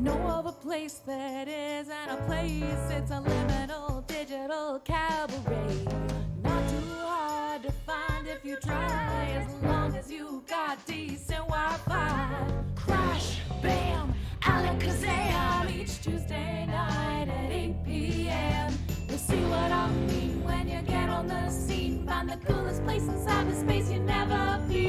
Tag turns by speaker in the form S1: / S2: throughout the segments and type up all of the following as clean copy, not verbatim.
S1: know of a place that isn't a place. It's a liminal digital cabaret. Not too hard to find if you try, as long as you got decent Wi-Fi. Crash, bam, alakazam, each Tuesday night at 8 p.m. You'll see what I mean when you get on the scene. Find the coolest place in cyberspace you never been.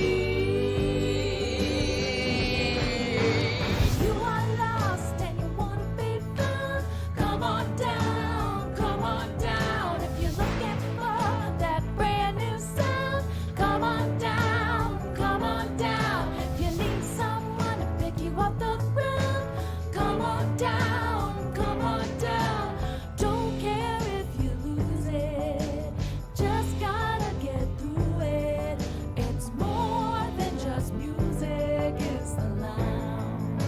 S1: You are lost and you wanna be found. Come on down, come on down. If you're looking for that brand new sound, come on down, come on down. If you need someone to pick you off the ground, come on down, come on down. Don't care if you lose it, just gotta get through it. It's more than just music, it's the lounge.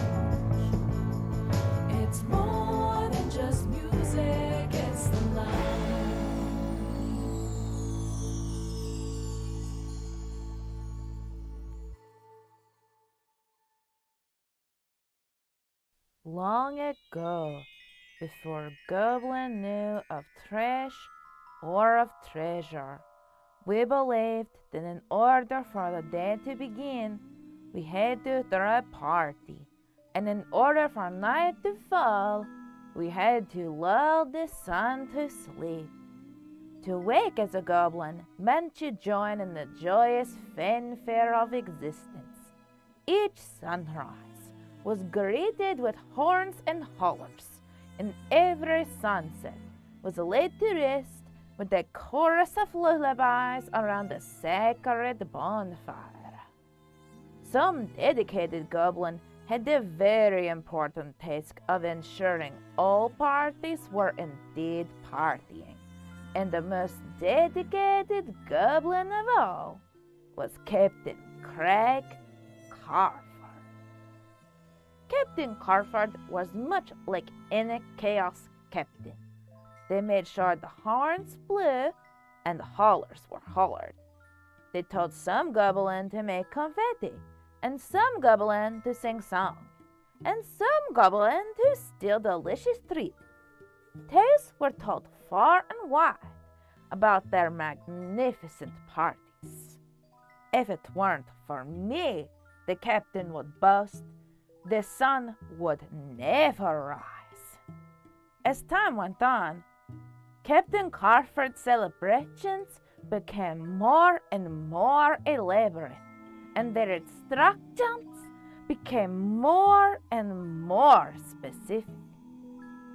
S1: It's more than just music, it's the lounge.
S2: Long ago, before Goblin knew of trash or of treasure, we believed that in order for the day to begin, we had to throw a party, and in order for night to fall, we had to lull the sun to sleep. To wake as a goblin meant to join in the joyous fanfare of existence. Each sunrise was greeted with horns and hollers, and every sunset was laid to rest with a chorus of lullabies around the sacred bonfire. Some dedicated goblin had the very important task of ensuring all parties were indeed partying, and the most dedicated goblin of all was Captain Craig Carford. Captain Carford was much like any chaos captain. They made sure the horns blew and the hollers were hollered. They told some goblin to make confetti, and some goblin to sing song, and some goblin to steal delicious treats. Tales were told far and wide about their magnificent parties. If it weren't for me, the captain would boast, the sun would never rise. As time went on, Captain Carford's celebrations became more and more elaborate, and their instructions became more and more specific.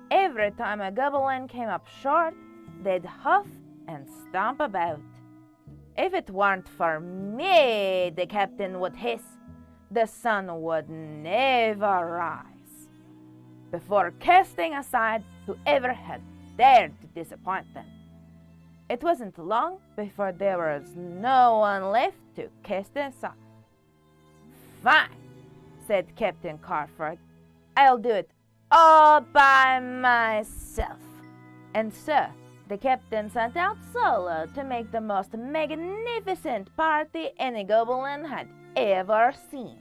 S2: Every time a goblin came up short, they'd huff and stomp about. If it weren't for me, the captain would hiss, the sun would never rise, before casting aside whoever had dared to disappoint them. It wasn't long before there was no one left to cast aside. Fine, said Captain Carford. I'll do it all by myself. And so the captain sent out solo to make the most magnificent party any goblin had ever seen.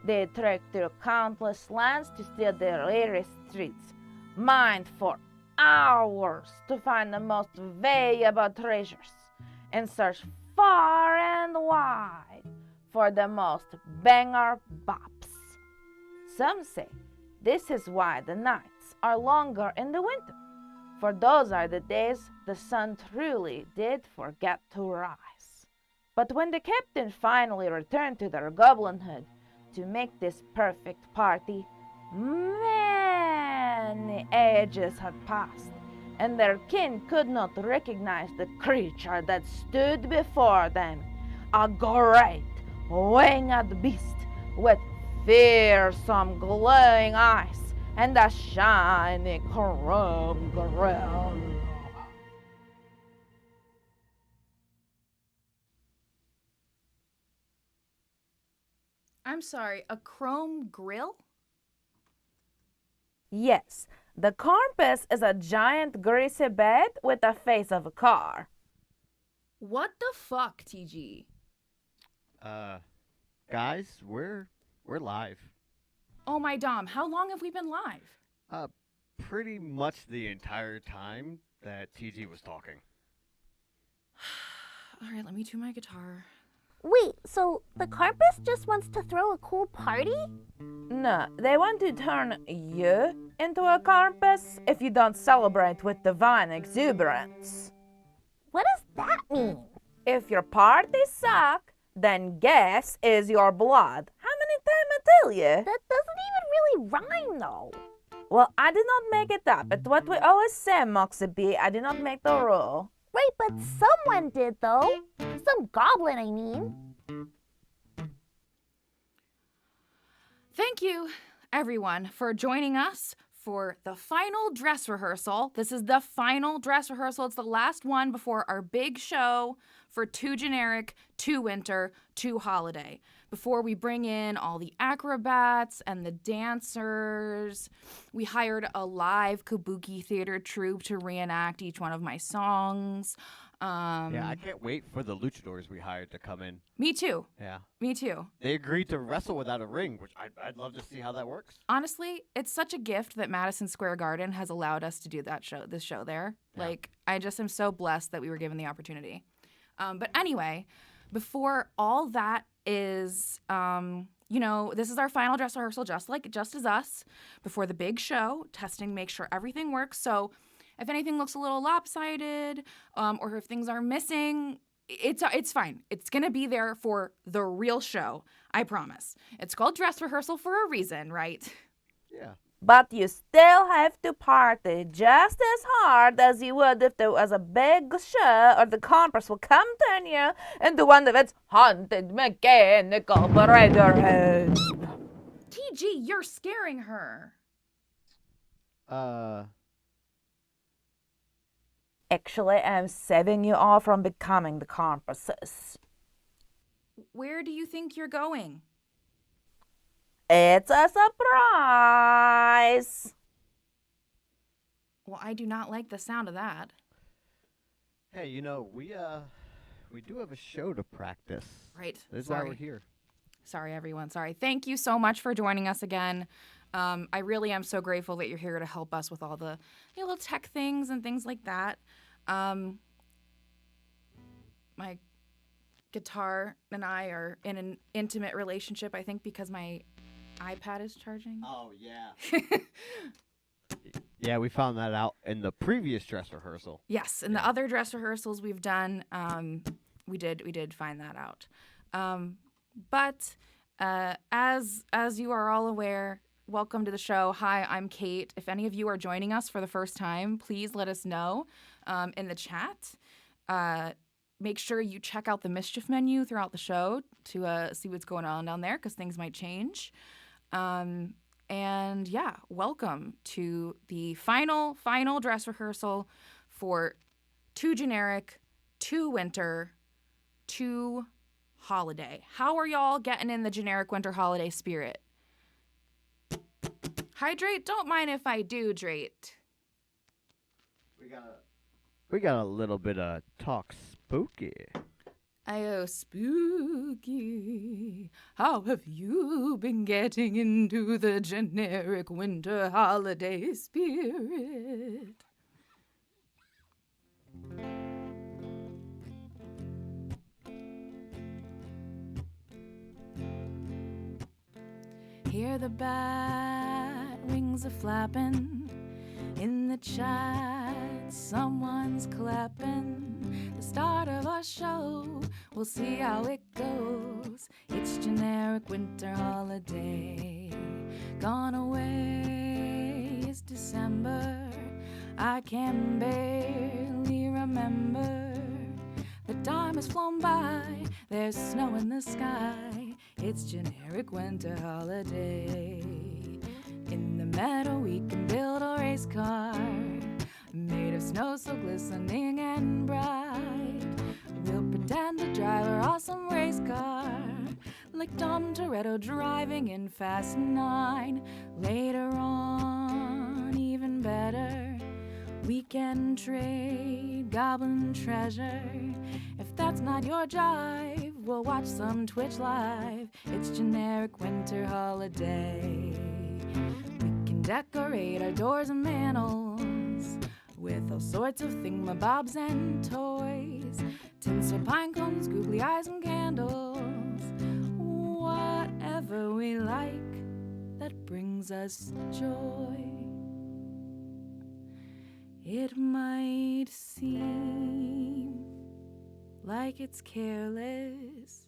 S2: They trekked through countless lands to steal the rarest streets, mined for hours to find the most valuable treasures, and searched far and wide for the most banger bops. Some say this is why the nights are longer in the winter, for those are the days the sun truly did forget to rise. But when the captain finally returned to their goblinhood to make this perfect party, many ages had passed, and their kin could not recognize the creature that stood before them, a great winged beast with fearsome glowing eyes and a shiny chrome grill.
S1: I'm sorry, a chrome grill?
S2: Yes, the compass is a giant greasy bed with the face of a car.
S1: What the fuck, TG?
S3: Uh, guys, we're live. Oh my Dom, how long have we been live?
S4: Pretty much the entire time that TG was talking.
S3: All right, let me tune my guitar.
S1: Wait, so the Carpus just wants to throw a cool party?
S2: No, they want to turn you into a carpus if you don't celebrate with divine exuberance.
S1: What does that mean?
S2: If your parties suck, then guess is your blood. How many times I tell you?
S1: That doesn't even really rhyme, though.
S2: Well, I did not make it up. It's what we always say, Moxie B. I did not make the rule.
S1: Right, but someone did, though. Some goblin, I mean.
S3: Thank you, everyone, for joining us for the final dress rehearsal. This is the final dress rehearsal. It's the last one before our big show for 2 generic, 2 winter, 2 holiday. Before we bring in all the acrobats and the dancers, we hired a live kabuki theater troupe to reenact each one of my songs.
S4: Yeah, I can't wait for the luchadors we hired to come in.
S3: Me too.
S4: Yeah.
S3: Me too.
S4: They agreed to wrestle without a ring, which I'd love to see how that works.
S3: Honestly, it's such a gift that Madison Square Garden has allowed us to do this show there.
S4: Yeah.
S3: Like, I just am so blessed that we were given the opportunity. But anyway, before all that is, this is our final dress rehearsal, just as us, before the big show, testing, make sure everything works. So if anything looks a little lopsided, or if things are missing, it's fine. It's going to be there for the real show, I promise. It's called dress rehearsal for a reason, right?
S4: Yeah.
S2: But you still have to party just as hard as you would if there was a big show or the Congress will come turn you into one of its haunted mechanical brotherhood.
S3: TG, you're scaring her.
S2: Actually, I'm saving you all from becoming the Congress.
S3: Where do you think you're going?
S2: It's a surprise.
S3: Well, I do not like the sound of that.
S4: Hey, we do have a show to practice.
S3: Right.
S4: This is why we're here.
S3: Sorry, everyone. Sorry. Thank you so much for joining us again. I really am so grateful that you're here to help us with all the little tech things and things like that. My guitar and I are in an intimate relationship, I think, because my iPad is charging.
S4: Oh, yeah. Yeah, we found that out in the previous dress rehearsal.
S3: Yes, in the other dress rehearsals we've done, we did find that out. But as you are all aware, welcome to the show. Hi, I'm Kate. If any of you are joining us for the first time, please let us know in the chat. Make sure you check out the mischief menu throughout the show to see what's going on down there, because things might change. And yeah, welcome to the final dress rehearsal for 2 generic, 2 winter, 2 holiday. How are y'all getting in the generic winter holiday spirit? Hydrate? Don't mind if I do, Drate.
S4: We got a little bit of talk spooky.
S3: Ayo, spooky. How have you been getting into the generic winter holiday spirit? Hear the bat wings a flapping in the chat. Someone's clapping. The start of our show. We'll see how it goes. It's generic winter holiday. Gone away. It's December. I can barely remember. The time has flown by. There's snow in the sky. It's generic winter holiday. In the meadow we can build a race car made of snow so glistening and bright. We'll pretend to drive our awesome race car like Dom Toretto driving in Fast 9. Later on, even better, we can trade Goblin treasure. If that's not your jive, we'll watch some Twitch live. It's generic winter holiday. and decorate our doors and mantels with all sorts of thingamabobs and toys, tinsel pine cones, googly eyes, and candles. Whatever we like that brings us joy. It might seem like it's careless,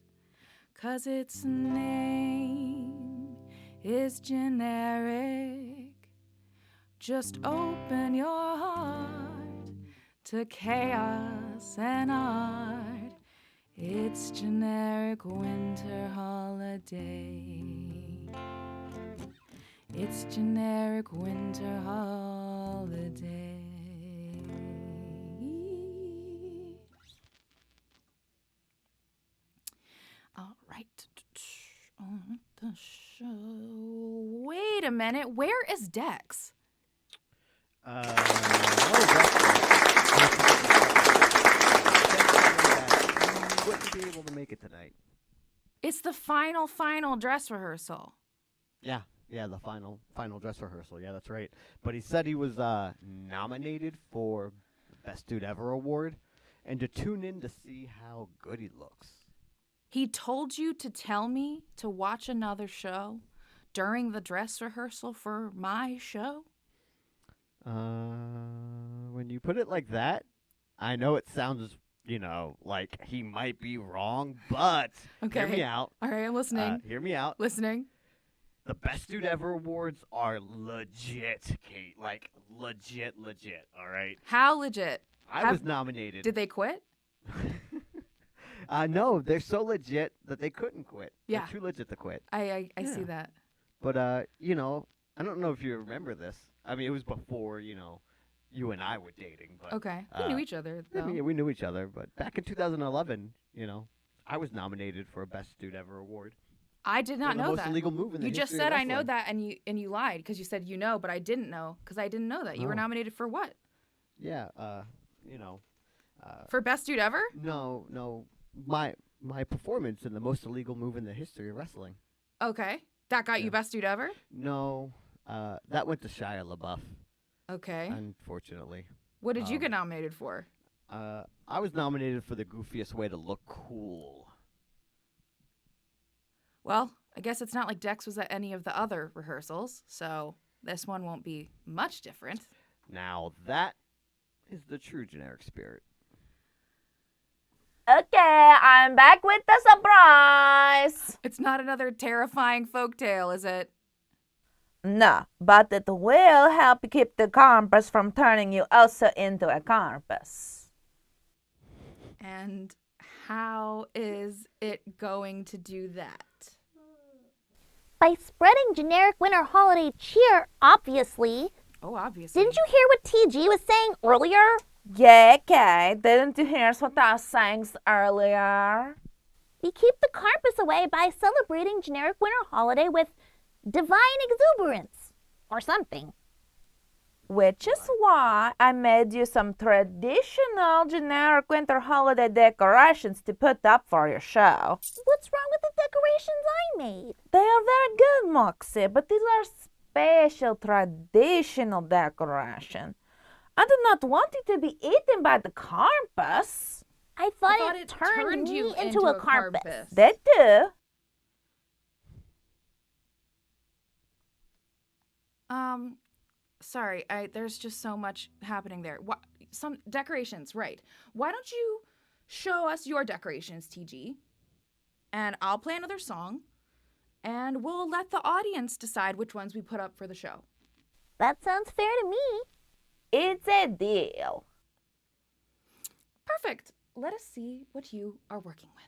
S3: 'cause its name is generic. Just open your heart to chaos and art. It's generic winter holiday. It's generic winter holiday. All right. On the show. Wait a minute. Where is Dex?
S4: Wouldn't be able to make it tonight.
S3: It's the final dress rehearsal.
S4: Yeah, the final dress rehearsal. Yeah, that's right. But he said he was nominated for Best Dude Ever award, and to tune in to see how good he looks.
S3: He told you to tell me to watch another show during the dress rehearsal for my show?
S4: When you put it like that, I know it sounds, like he might be wrong, but hear me out.
S3: All right, I'm listening.
S4: Hear me out.
S3: Listening.
S4: The Best Dude Ever awards are legit, Kate. Like, legit, all right?
S3: How legit?
S4: I was nominated.
S3: Did they quit?
S4: No, they're so legit that they couldn't quit.
S3: Yeah.
S4: They're too legit to quit.
S3: I see that.
S4: But, I don't know if you remember this. I mean, it was before, you and I were dating. But,
S3: Okay. We knew each other, though.
S4: We knew each other. But back in 2011, I was nominated for a Best Dude Ever award.
S3: I did not know
S4: the most
S3: that.
S4: illegal move in the
S3: You just
S4: history of
S3: said I know
S4: wrestling.
S3: that, and you lied because you said but I didn't know because I didn't know that. You were
S4: Oh.
S3: nominated for what?
S4: Yeah,
S3: For Best Dude Ever?
S4: No. My performance in the most illegal move in the history of wrestling.
S3: Okay. That got you
S4: Yeah.
S3: Best Dude Ever?
S4: No, that went to Shia LaBeouf,
S3: Okay.
S4: unfortunately.
S3: What did you get nominated for?
S4: I was nominated for the goofiest way to look cool.
S3: Well, I guess it's not like Dex was at any of the other rehearsals, so this one won't be much different.
S4: Now that is the true generic spirit.
S2: Okay, I'm back with the surprise.
S3: It's not another terrifying folktale, is it?
S2: No, but it will help you keep the compass from turning you also into a compass.
S3: And how is it going to do that?
S5: By spreading generic winter holiday cheer, obviously.
S3: Oh, obviously.
S5: Didn't you hear what TG was saying earlier?
S2: Yeah, Kate, didn't you hear what I was saying earlier?
S5: We keep the Krampus away by celebrating generic winter holiday with divine exuberance or something.
S2: Which is why I made you some traditional generic winter holiday decorations to put up for your show.
S5: What's wrong with the decorations I made?
S2: They are very good, Moxie, but these are special traditional decorations. I do not want you to be eaten by the Krampus.
S5: I thought,
S3: thought
S5: it
S3: it
S5: turned
S3: turned
S5: me
S3: you
S5: into
S3: into
S5: a
S3: a
S5: Krampus.
S3: Krampus.
S2: They do.
S3: Sorry, there's just so much happening there. Some decorations, right. Why don't you show us your decorations, TG? And I'll play another song, and we'll let the audience decide which ones we put up for the show.
S5: That sounds fair to me.
S2: It's a deal.
S3: Perfect. Let us see what you are working with.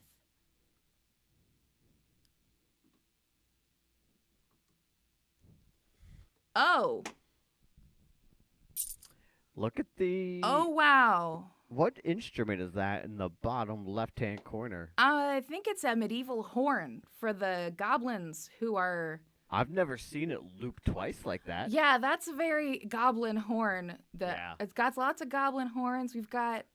S3: Oh.
S4: Look at the...
S3: Oh, wow.
S4: What instrument is that in the bottom left-hand corner?
S3: I think it's a medieval horn for the goblins who are...
S4: I've never seen it loop twice like that.
S3: Yeah, that's a very goblin horn.
S4: Yeah.
S3: It's got lots of goblin horns. We've got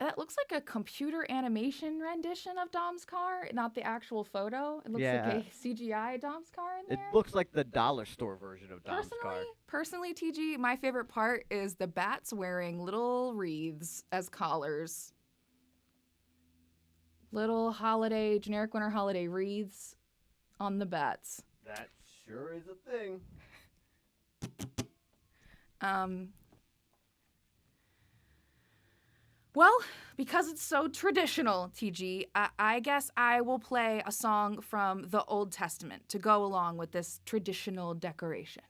S3: That looks like a computer animation rendition of Dom's car, not the actual photo. It looks like
S4: Yeah.
S3: a CGI Dom's car in
S4: It
S3: there.
S4: looks like the dollar store version of Dom's car.
S3: Personally, TG, my favorite part is the bats wearing little wreaths as collars. Little generic winter holiday wreaths on the bats.
S4: That sure is a thing.
S3: Well, because it's so traditional, TG, I guess I will play a song from the Old Testament to go along with this traditional decoration.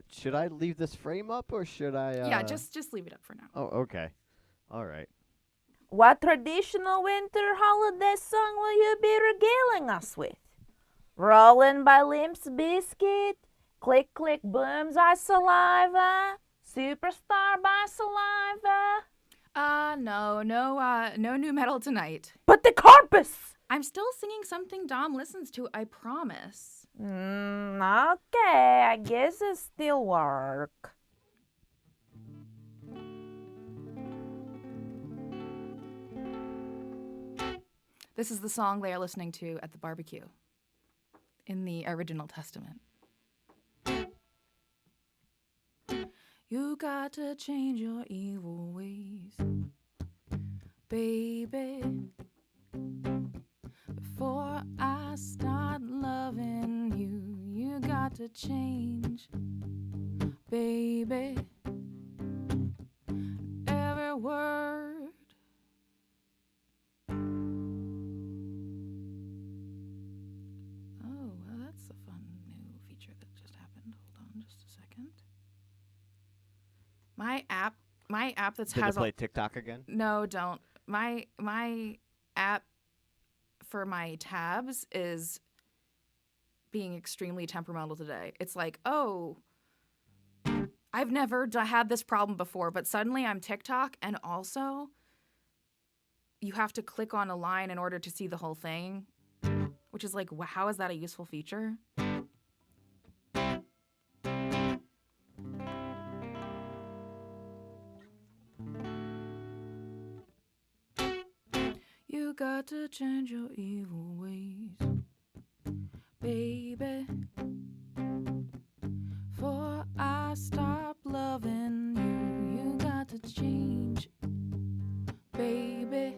S4: Should I leave this frame up or should I?
S3: Yeah, just leave it up for now.
S4: Oh, okay. All right.
S2: What traditional winter holiday song will you be regaling us with? Rollin' by Limp's Biscuit, Click Click Boom's I Saliva, Superstar by Saliva.
S3: No new metal tonight.
S2: But the corpus!
S3: I'm still singing something Dom listens to, I promise.
S2: Okay, I guess it still work.
S3: This is the song they are listening to at the barbecue in the original Testament. You got to change your evil ways, baby, before I start loving you. You got to change, baby, every word. Oh, well, that's a fun new feature that just happened. Hold on just a second. My app that's
S4: Did
S3: has
S4: it play TikTok again?
S3: No, don't. My app for my tabs is being extremely temperamental today. It's like, oh, I've never had this problem before, but suddenly I'm TikTok, and also you have to click on a line in order to see the whole thing, which is like, how is that a useful feature? You got to change your evil ways, baby, before I stop loving you. You got to change, baby,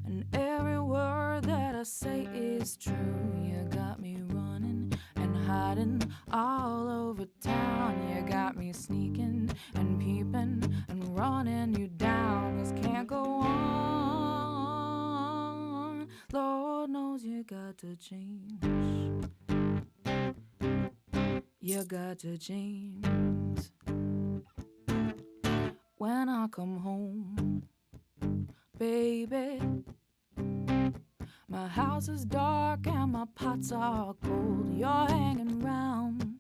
S3: and every word that I say is true. You got me running and hiding all over town. You got me sneaking and peeping and running you down. This can't go on. Lord knows you got to change. You got to change. When I come home, baby, my house is dark and my pots are cold. You're hanging round,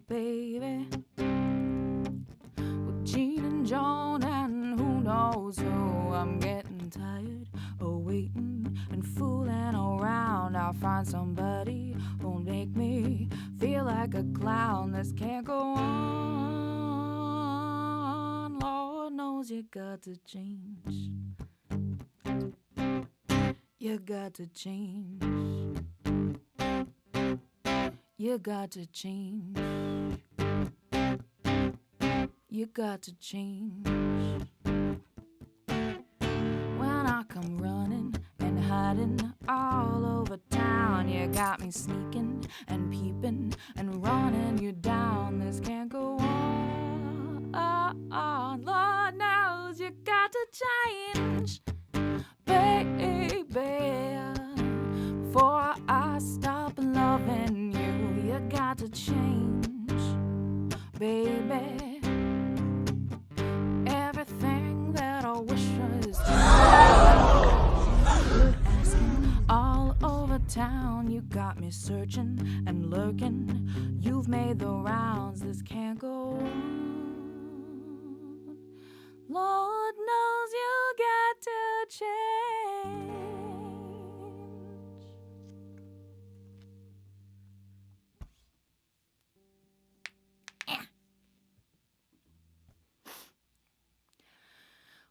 S3: baby, with Gene and Joan and who knows who. I'm getting tired of waiting and fooling around. I'll find somebody who'll make me feel like a clown. This can't go on. Lord knows you got to change. You got to change. You got to change. You got to change. When I come running and hiding all over town, you got me sneaking and peeping and running you down. This can't go on. Lord knows you got to change, baby, before I stop loving you. You got to change, baby, everything that I wish was good asking all over town. You got me searching and lurking. You've made the rounds. This can't go on. Lord knows you got to change.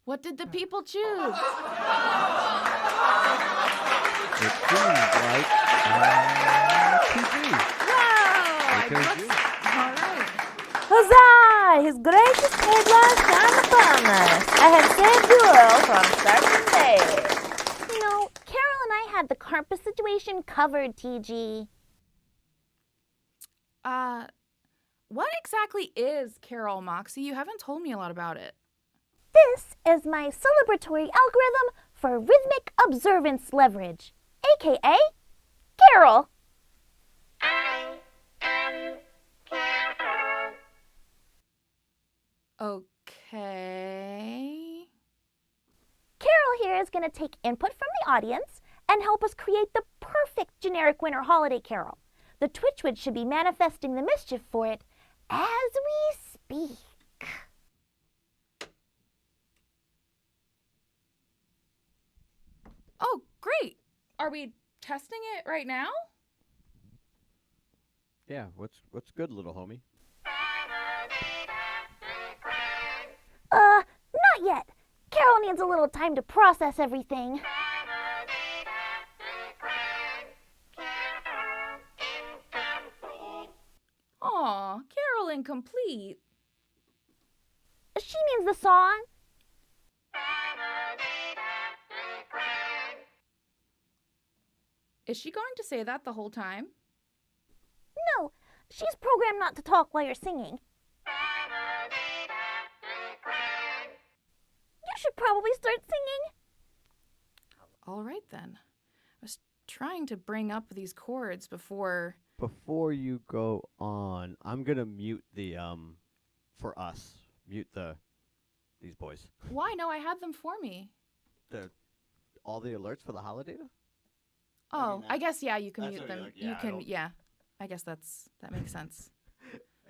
S3: What did the people choose?
S4: It seems like TV.
S3: Whoa!
S4: Because you.
S3: All right.
S2: Huzzah! His gracious headlines found upon us. I have saved Duel from certain death.
S5: You know, Carol and I had the carpet situation covered, TG.
S3: What exactly is Carol, Moxie? You haven't told me a lot about it.
S5: This is my celebratory algorithm for rhythmic observance leverage, aka Carol.
S3: Okay.
S5: Carol here is going to take input from the audience and help us create the perfect generic winter holiday carol. The Twitchwood should be manifesting the mischief for it as we speak.
S3: Oh, great. Are we testing it right now?
S4: Yeah, what's good, little homie?
S5: Not yet. Carol needs a little time to process everything.
S3: Aw, Carol incomplete.
S5: She means the song.
S3: Is she going to say that the whole time?
S5: No, she's programmed not to talk while you're singing. You should probably start singing.
S3: All right, then. I was trying to bring up these chords before...
S4: Before you go on, I'm gonna mute the for us. Mute these boys.
S3: Why? No, I had them for me.
S4: All the alerts for the holiday?
S3: Oh, I guess, yeah, you can
S4: that's
S3: mute
S4: what
S3: them.
S4: you're like,
S3: You
S4: yeah, I
S3: can,
S4: don't-
S3: yeah. I guess that makes sense.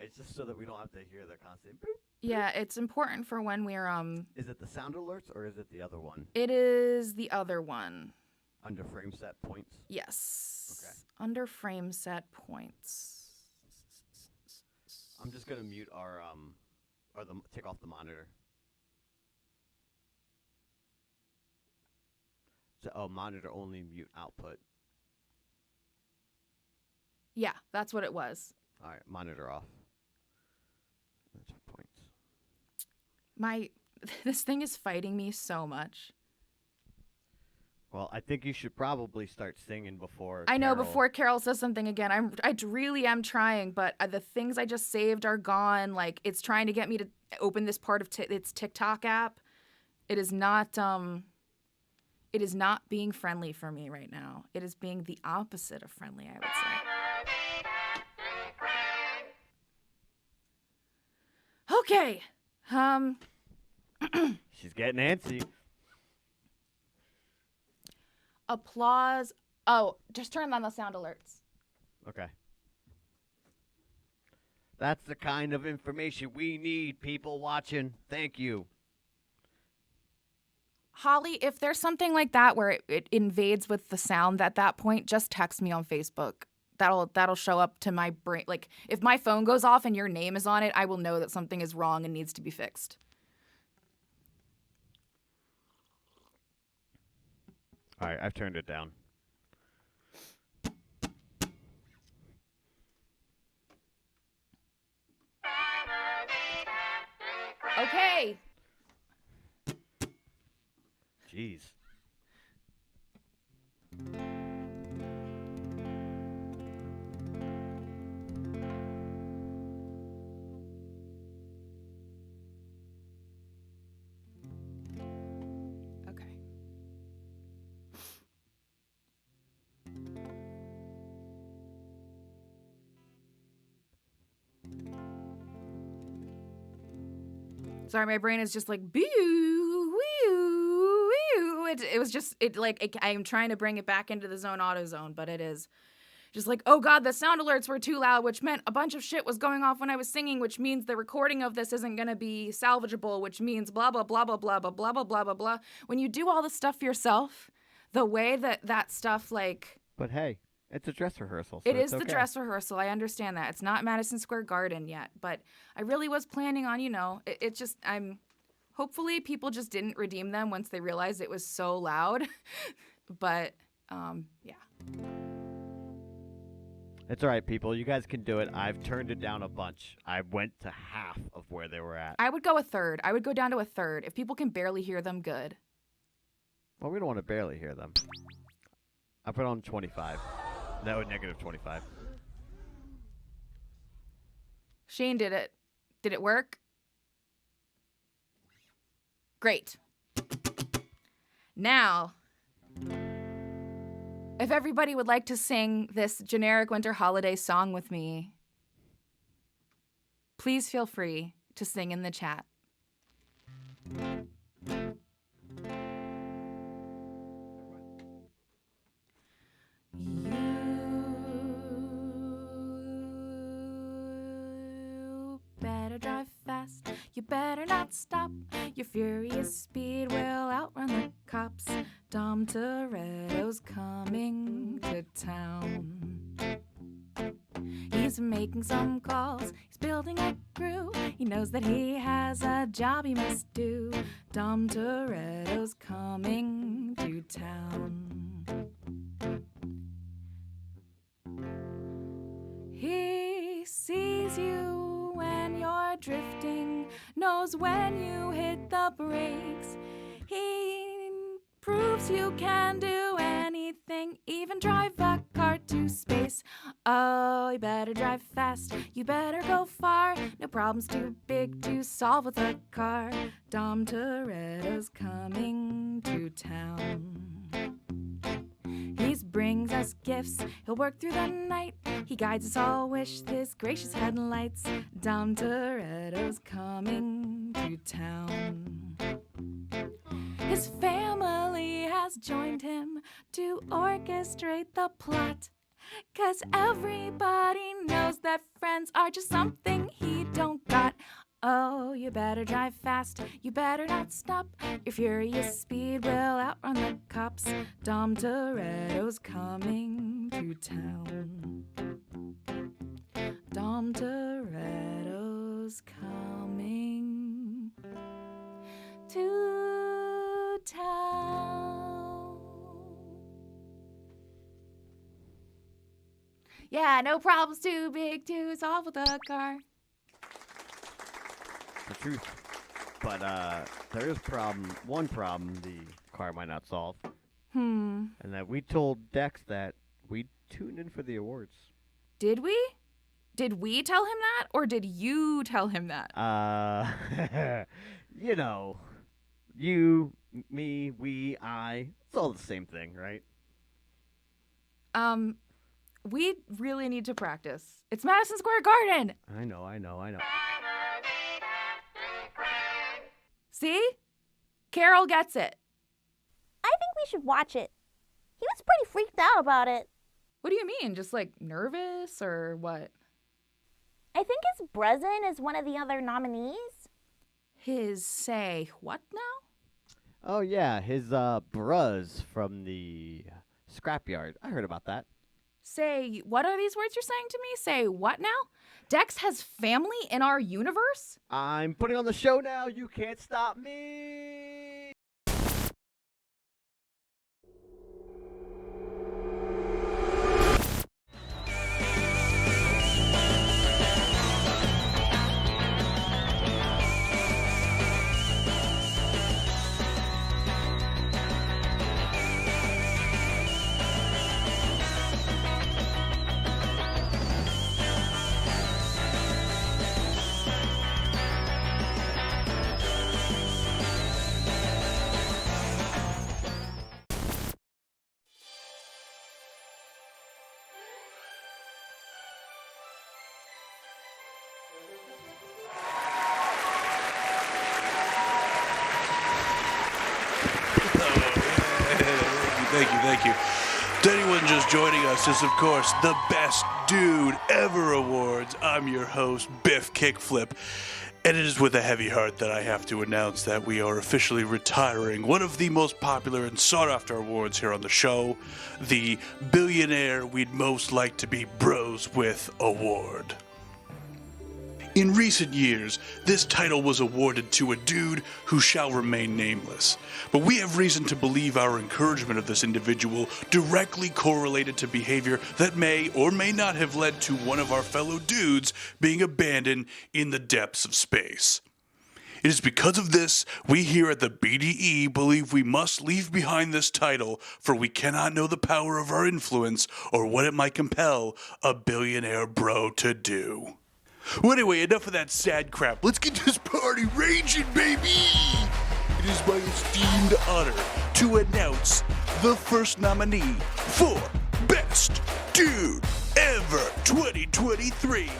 S4: It's just so that we don't have to hear the constant boop.
S3: Yeah, it's important for when we're,
S4: Is it the sound alerts or is it the other one?
S3: It is the other one.
S4: Under frame set points?
S3: Yes.
S4: Okay.
S3: Under frame set points.
S4: I'm just gonna mute our take off the monitor. So monitor only, mute output.
S3: Yeah, that's what it was.
S4: All right, monitor off. That's points.
S3: This thing is fighting me so much.
S4: Well, I think you should probably start singing before.
S3: I know,
S4: Carol.
S3: before Carol says something again. I really am trying, but the things I just saved are gone. Like, it's trying to get me to open this part of its TikTok app. It is not being friendly for me right now. It is being the opposite of friendly, I would say. Okay.
S4: She's getting antsy.
S3: Applause. Oh, just turn on the sound alerts.
S4: Okay. That's the kind of information we need, people watching. Thank you.
S3: Holly, if there's something like that where it invades with the sound at that point, just text me on Facebook. That'll show up to my brain. Like, if my phone goes off and your name is on it, I will know that something is wrong and needs to be fixed.
S4: All right, I've turned it down.
S3: Okay.
S4: Jeez.
S3: Okay. Sorry, my brain is just like boo, woo, woo. It was just I'm trying to bring it back into the zone auto zone, but it is just like, oh god, the sound alerts were too loud, which meant a bunch of shit was going off when I was singing, which means the recording of this isn't gonna be salvageable, which means blah blah blah blah blah blah blah blah blah blah blah. When you do all the stuff yourself, the way that stuff like
S4: But hey, it's a dress rehearsal. So
S3: it is
S4: it's
S3: the
S4: okay.
S3: dress rehearsal. I understand that. It's not Madison Square Garden yet, but I really was planning on, it's just Hopefully people just didn't redeem them once they realized it was so loud. But, yeah.
S4: It's all right, people. You guys can do it. I've turned it down a bunch. I went to half of where they were at.
S3: I would go a third. I would go down to a third. If people can barely hear them, good.
S4: Well, we don't want to barely hear them. I put on 25. No, negative 25.
S3: Shane did it. Did it work? Great. Now, if everybody would like to sing this generic winter holiday song with me, please feel free to sing in the chat. You better drive fast, you better not stop. Your furious speed will outrun the cops. Dom Toretto's coming to town. He's making some calls, he's building a crew. He knows that he has a job he must do. Dom Toretto's coming to town. He sees you when you're drifting, knows when you hit the brakes. He proves you can do anything, even drive a car to space. Oh, you better drive fast, you better go far. No problem's too big to solve with a car. Dom Toretto's coming to town. He brings us gifts, he'll work through the night. He guides us all with his gracious headlights. Dom Toretto's coming to town. His family has joined him to orchestrate the plot. 'Cause everybody knows that friends are just something he don't got. Oh, you better drive fast, you better not stop. Your furious speed will outrun the cops. Dom Toretto's coming to town. Dom Toretto's coming to town. Yeah, no problem's too big to solve with a car.
S4: The truth. But there is one problem the car might not solve. And that we told Dex that we'd tune in for the awards.
S3: Did we? Did we tell him that, or did you tell him that?
S4: You know, you, me, we, I, it's all the same thing, right?
S3: We really need to practice. It's Madison Square Garden.
S4: I know.
S3: See? Carol gets it.
S5: I think we should watch it. He was pretty freaked out about it.
S3: What do you mean? Just like nervous or what?
S5: I think his Brezen is one of the other nominees.
S3: His say what now?
S4: Oh, yeah, his bruz from the scrapyard. I heard about that.
S3: Say, what are these words you're saying to me? Say what now? Dex has family in our universe?
S4: I'm putting on the show now. You can't stop me.
S6: Thank you. To anyone just joining us, this is, of course, the Best Dude Ever Awards. I'm your host, Biff Kickflip, and it is with a heavy heart that I have to announce that we are officially retiring one of the most popular and sought-after awards here on the show, the Billionaire We'd Most Like to Be Bros With Award. In recent years, this title was awarded to a dude who shall remain nameless, but we have reason to believe our encouragement of this individual directly correlated to behavior that may or may not have led to one of our fellow dudes being abandoned in the depths of space. It is because of this we here at the BDE believe we must leave behind this title, for we cannot know the power of our influence or what it might compel a billionaire bro to do. Well, anyway, enough of that sad crap. Let's get this party raging, baby! It is my esteemed honor to announce the first nominee for Best Dude Ever 2023.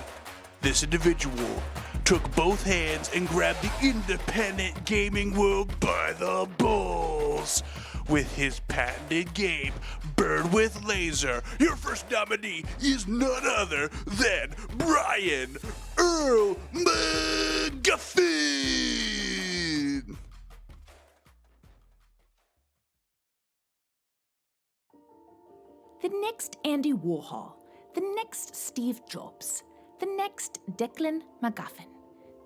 S6: This individual took both hands and grabbed the independent gaming world by the balls with his patented game, Bird with Laser. Your first nominee is none other than Brian Earl McGuffin.
S3: The next Andy Warhol, the next Steve Jobs, the next Declan McGuffin.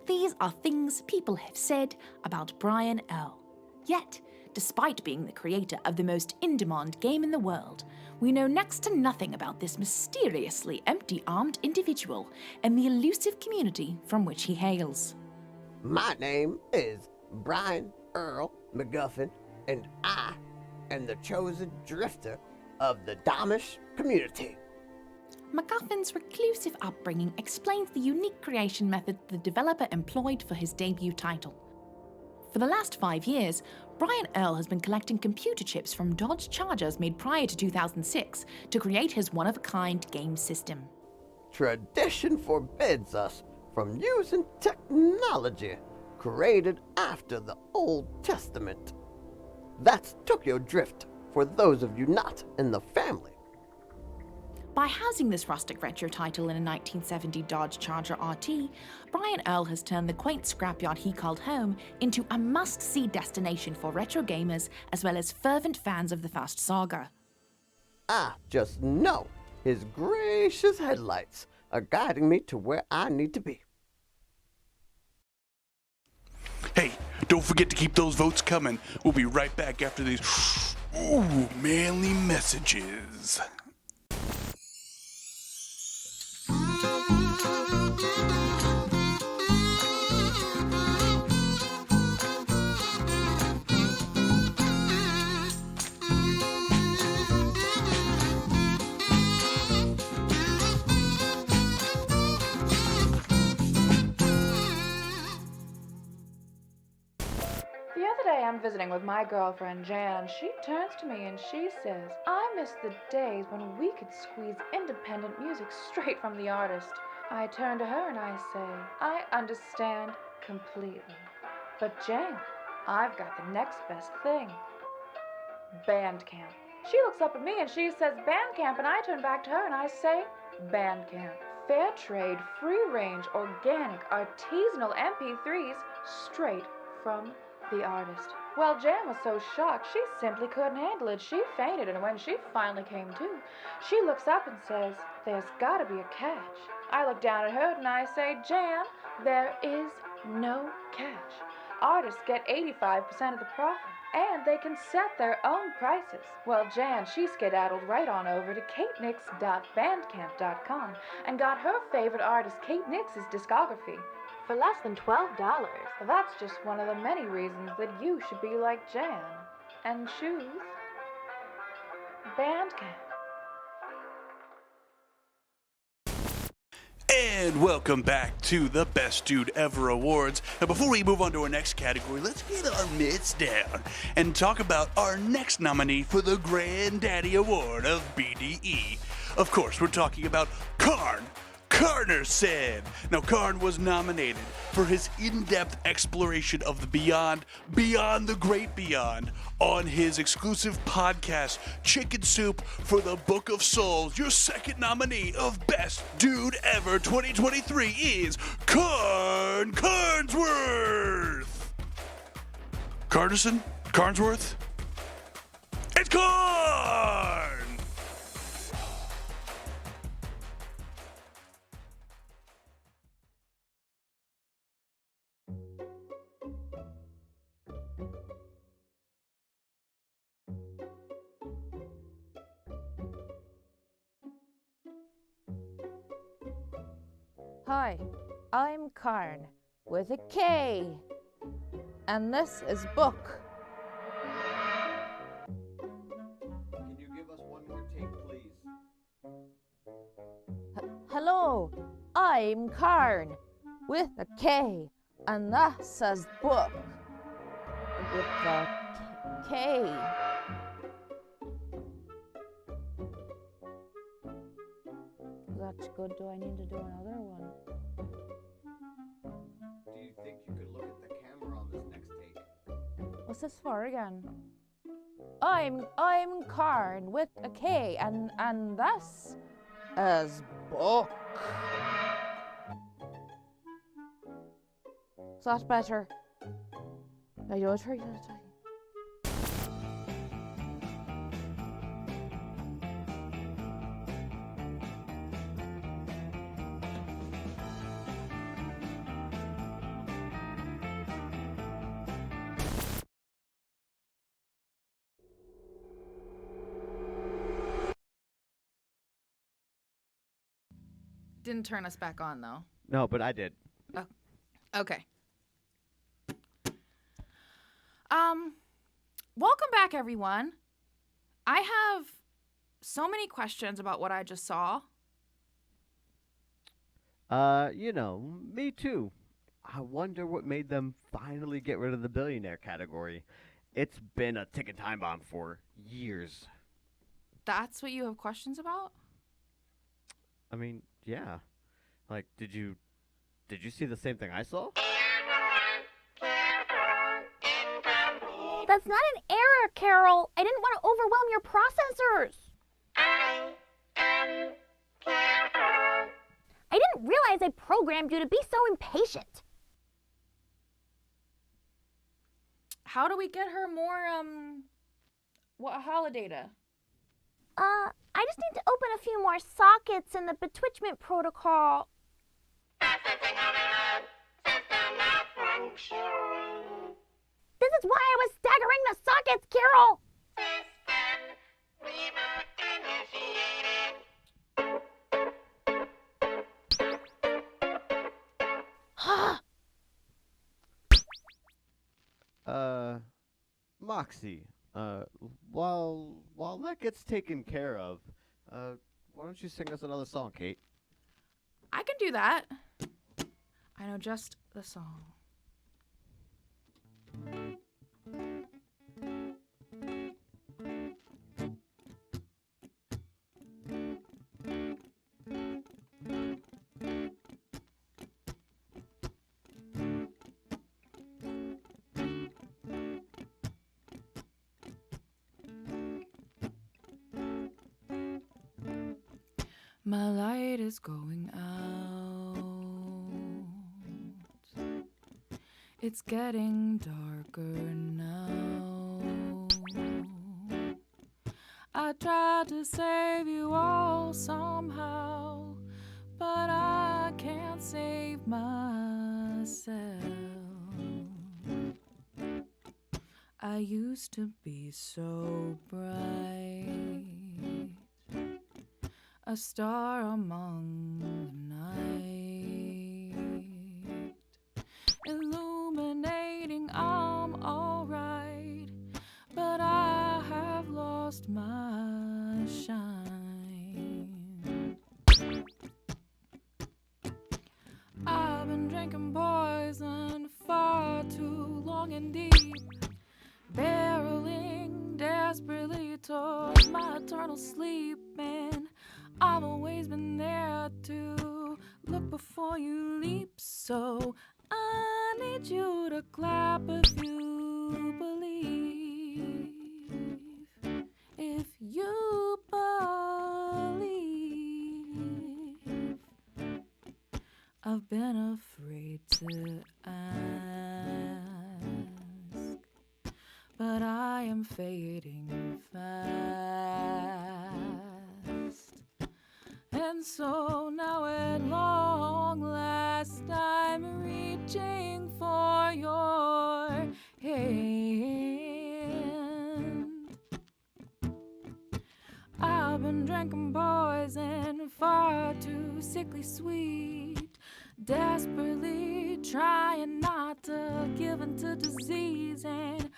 S3: These are things people have said about Brian Earl. Yet, despite being the creator of the most in-demand game in the world, we know next to nothing about this mysteriously empty-armed individual and the elusive community from which he hails.
S7: My name is Brian Earl McGuffin, and I am the chosen drifter of the Damish community.
S3: McGuffin's reclusive upbringing explains the unique creation method the developer employed for his debut title. For the last 5 years, Brian Earl has been collecting computer chips from Dodge Chargers made prior to 2006 to create his one-of-a-kind game system.
S7: Tradition forbids us from using technology created after the Old Testament. That's Tokyo Drift for those of you not in the family.
S3: By housing this rustic retro title in a 1970 Dodge Charger RT, Brian Earl has turned the quaint scrapyard he called home into a must-see destination for retro gamers as well as fervent fans of the first saga.
S7: I just know his gracious headlights are guiding me to where I need to be.
S6: Hey, don't forget to keep those votes coming. We'll be right back after these manly messages.
S8: The other day I'm visiting with my girlfriend Jan, and she turns to me and she says, I miss the days when we could squeeze independent music straight from the artist. I turn to her and I say, I understand completely. But Jan, I've got the next best thing. Bandcamp. She looks up at me and she says Bandcamp, and I turn back to her and I say, Bandcamp. Fair trade, free range, organic, artisanal MP3s straight from the artist. Well, Jan was so shocked, she simply couldn't handle it. She fainted, and when she finally came to, she looks up and says, there's gotta be a catch. I look down at her and I say, Jan, there is no catch. Artists get 85% of the profit, and they can set their own prices. Well, Jan, she skedaddled right on over to katenix.bandcamp.com and got her favorite artist Kate Nix's discography for less than $12. That's just one of the many reasons that you should be like Jan and choose Bandcamp.
S6: And welcome back to the Best Dude Ever Awards. And before we move on to our next category, let's get our mitts down and talk about our next nominee for the Granddaddy Award of BDE. Of course, we're talking about Karn Karnerson. Now, Karn was nominated for his in-depth exploration of the beyond the great beyond, on his exclusive podcast, Chicken Soup for the Book of Souls. Your second nominee of Best Dude Ever 2023 is Karn Carnsworth. Carnerson? Carnsworth? It's Karn!
S2: Hi, I'm Karn with a K, and this is book.
S4: Can you give us one more take, please?
S2: Hello, I'm Karn with a K, and this is book with a K. That's good. Do I need to do another one?
S4: Do you think you could look at the camera on this next take?
S2: What's this for again? I'm Karn with a K, and this is book. Is that better? I do it for you.
S3: Didn't turn us back on, though.
S4: No, but I did.
S3: Okay. Welcome back, everyone. I have so many questions about what I just saw.
S4: Me too. I wonder what made them finally get rid of the billionaire category. It's been a ticking time bomb for years.
S3: That's what you have questions about?
S4: I mean, yeah. Like, did you see the same thing I saw?
S5: That's not an error, Carol. I didn't want to overwhelm your processors. I didn't realize I programmed you to be so impatient.
S3: How do we get her more, holidata?
S5: I just need to open a few more sockets in the betwitchment protocol. This is why I was staggering the sockets, Carol!
S4: Moxie, while that gets taken care of, why don't you sing us another song, Kate?
S3: I can do that. I know just the song. My light is going out. It's getting darker now. I tried to save you all somehow, but I can't save myself. I used to be so bright, a star among the night, illuminating I'm alright, but I have lost my shine. I've been drinking poison far too long and deep, barreling desperately towards my eternal sleep, and I've always been there to look before you leap. So I need you to clap if you believe. If you believe. I've been afraid to ask, but I am fading fast. And so now at long last I'm reaching for your hand. I've been drinking poison far too sickly sweet, desperately trying not to give in to disease. And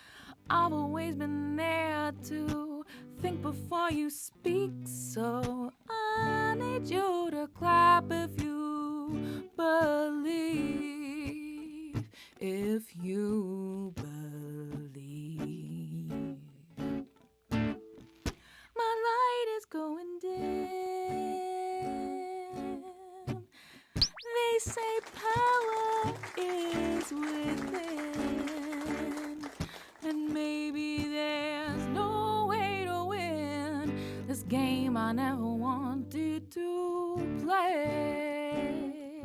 S3: I've always been there to think before you speak, so I need you to clap if you believe, if you believe. My light is going dim. They say power is within, and maybe there's no way to win this game I never wanted to play.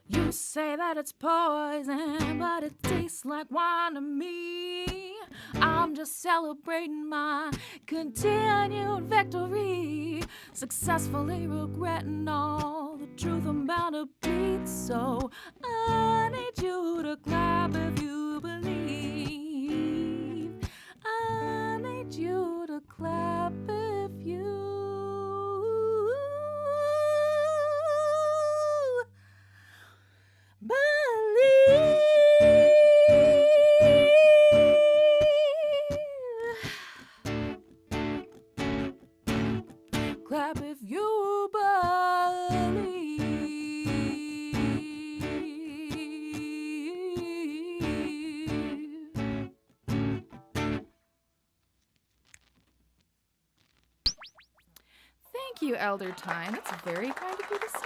S3: You say that it's poison, but it tastes like wine to me. I'm just celebrating my continued victory, successfully regretting all the truth I'm bound to beat. So I need you to clap if you believe. I need you to clap if you believe. Clap if you believe. Thank you, Elder Time. That's very kind of you to say.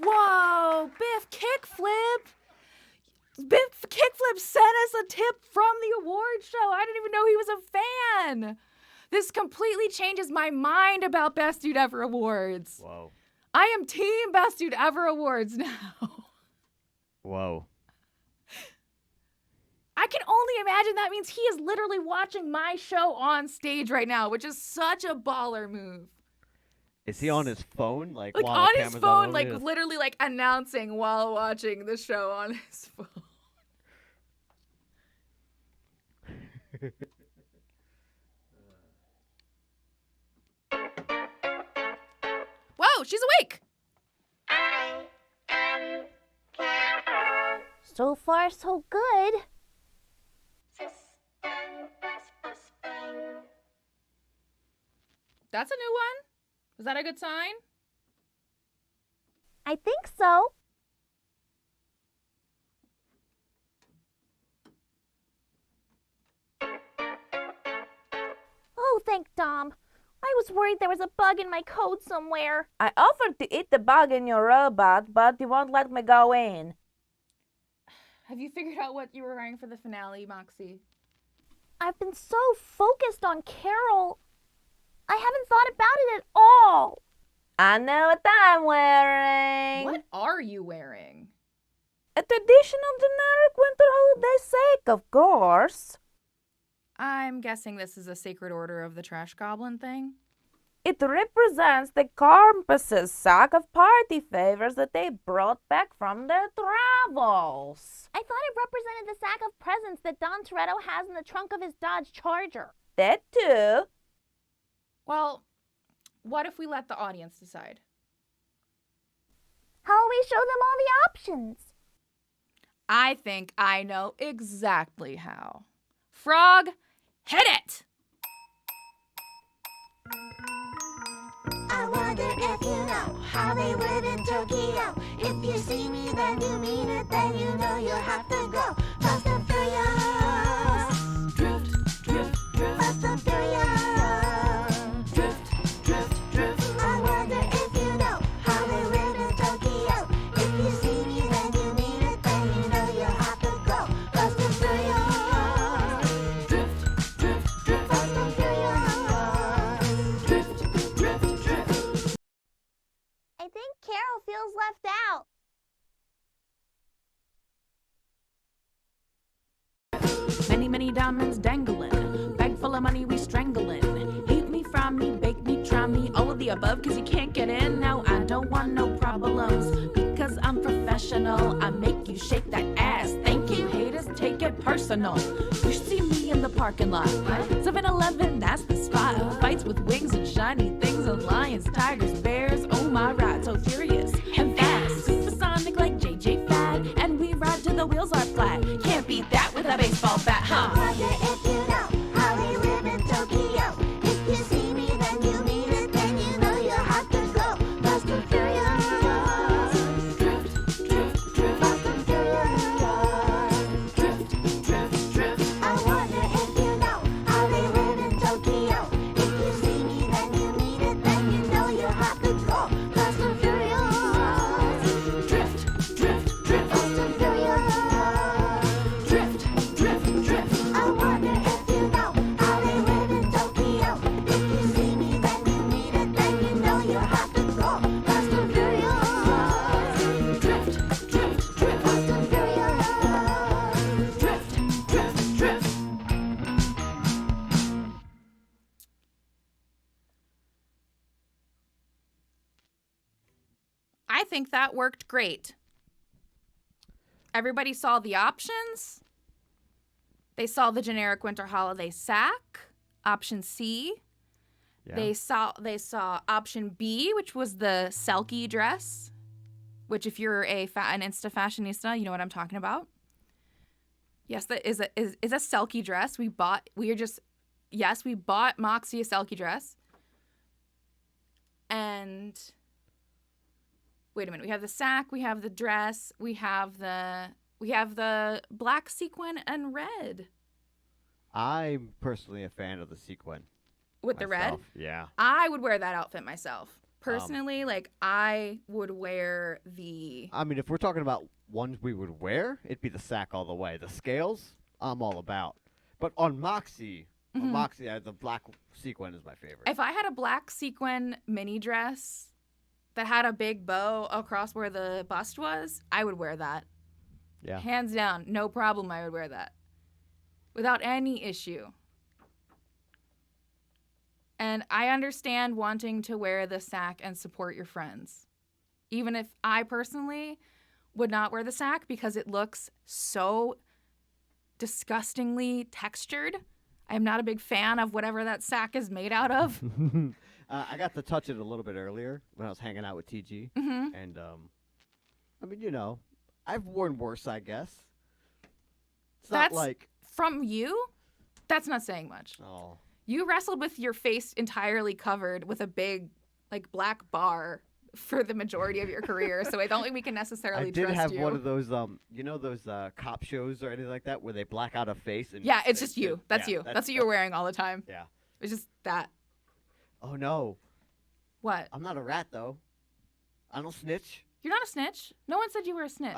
S3: Whoa, Biff Kickflip! Biff Kickflip sent us a tip from the award show. I didn't even know he was a fan. This completely changes my mind about Best Dude Ever Awards.
S4: Whoa.
S3: I am Team Best Dude Ever Awards now.
S4: Whoa.
S3: I can only imagine that means he is literally watching my show on stage right now, which is such a baller move.
S4: Is he on his phone? Like
S3: Like
S4: while
S3: on
S4: the
S3: his
S4: camera's
S3: phone,
S4: on
S3: like
S4: his...
S3: literally like announcing while watching the show on his phone. Whoa, she's awake!
S5: So far, so good.
S3: That's a new one. Is that a good sign?
S5: I think so. Oh, thank Dom. I was worried there was a bug in my code somewhere.
S2: I offered to eat the bug in your robot, but you won't let me go in.
S3: Have you figured out what you were wearing for the finale, Moxie?
S5: I've been so focused on Carol. I haven't thought about it at all.
S2: I know what I'm wearing.
S3: What are you wearing?
S2: A traditional generic winter holiday sake, of course.
S3: I'm guessing this is a Sacred Order of the Trash Goblin thing.
S2: It represents the Campus's sack of party favors that they brought back from their travels.
S5: I thought it represented the sack of presents that Don Toretto has in the trunk of his Dodge Charger.
S2: That too.
S3: Well, what if we let the audience decide?
S5: How will we show them all the options?
S3: I think I know exactly how. Frog, hit it!
S1: I wonder if you know how they live in Tokyo. If you see me, then you mean it, then you know you'll have to go. Fast and furious.
S3: Drift, drift, drift.
S1: Fast and furious.
S3: Drift, drift, drift.
S1: I wonder if you know how they live in Tokyo. If you see me, then you mean it, then you know you'll have to go. Fast and furious.
S3: Drift, drift, drift.
S1: Fast and furious.
S3: Drift, drift, drift.
S5: I think Carol feels left out.
S3: Many, many diamonds dangling. Bag full of money we strangling. Hate me, fry me, bake me, try me. All of the above cause you can't get in. Now I don't want no problems because I'm professional. I make you shake that ass. Thank you, haters, take it personal. You see me in the parking lot. 7-Eleven, that's the spot. Fights with wings and shiny things and lions, tigers, bears. Oh my ride, so furious and fast. Supersonic like JJ Fad, and we ride till the wheels are flat. Can't beat that with a baseball bat, huh?
S1: Wonder if you know how they live in Tokyo. If you see me, then you mean it, then you know you have to go. Fast and furious.
S3: Drift, drift, drift.
S1: Fast and furious.
S3: Drift, drift, drift.
S1: I wonder if you know how they live in Tokyo. If you see me, then you mean it, then you know you have to go. Fast and furious.
S3: Drift, drift, drift.
S1: Fast and furious.
S3: Drift, drift, drift.
S1: I wonder if you know how they live in Tokyo. If you see me, then you mean it, then you know you have to go. Fast and furious.
S3: Drift, drift, drift.
S1: Fast and furious.
S3: Drift, drift, drift. I think that worked great. Everybody saw the options. They saw the generic winter holiday sack, option C.
S4: Yeah.
S3: They saw option B, which was the Selkie dress, which if you're an Insta fashionista, you know what I'm talking about. Yes, that is a Selkie dress. We bought Moxie a Selkie dress. And wait a minute, we have the sack, we have the dress, we have the black sequin and red.
S4: I'm personally a fan of the sequin.
S3: With the red?
S4: myself. Yeah.
S3: I would wear that outfit myself. Personally, I would wear the...
S4: I mean, if we're talking about ones we would wear, it'd be the sack all the way. The scales, I'm all about. But on Moxie, the black sequin is my favorite.
S3: If I had a black sequin mini dress that had a big bow across where the bust was, I would wear that.
S4: Yeah.
S3: Hands down, no problem, I would wear that. Without any issue. And I understand wanting to wear the sack and support your friends. Even if I personally would not wear the sack because it looks so disgustingly textured. I'm not a big fan of whatever that sack is made out of.
S4: I got to touch it a little bit earlier when I was hanging out with TG.
S3: Mm-hmm.
S4: And, I mean, I've worn worse, I guess. It's
S3: That's
S4: not like...
S3: From you? That's not saying much.
S4: Oh.
S3: You wrestled with your face entirely covered with a big, black bar for the majority of your career, so I don't think we can necessarily
S4: I did
S3: trust
S4: have
S3: you.
S4: one of those, those cop shows or anything like that where they black out a face. And
S3: Yeah, it's just you. That's
S4: yeah,
S3: you. That's what you're wearing all the time.
S4: Yeah.
S3: It's just that.
S4: Oh, no.
S3: What?
S4: I'm not a rat, though. I don't snitch.
S3: You're not a snitch. No one said you were a snitch.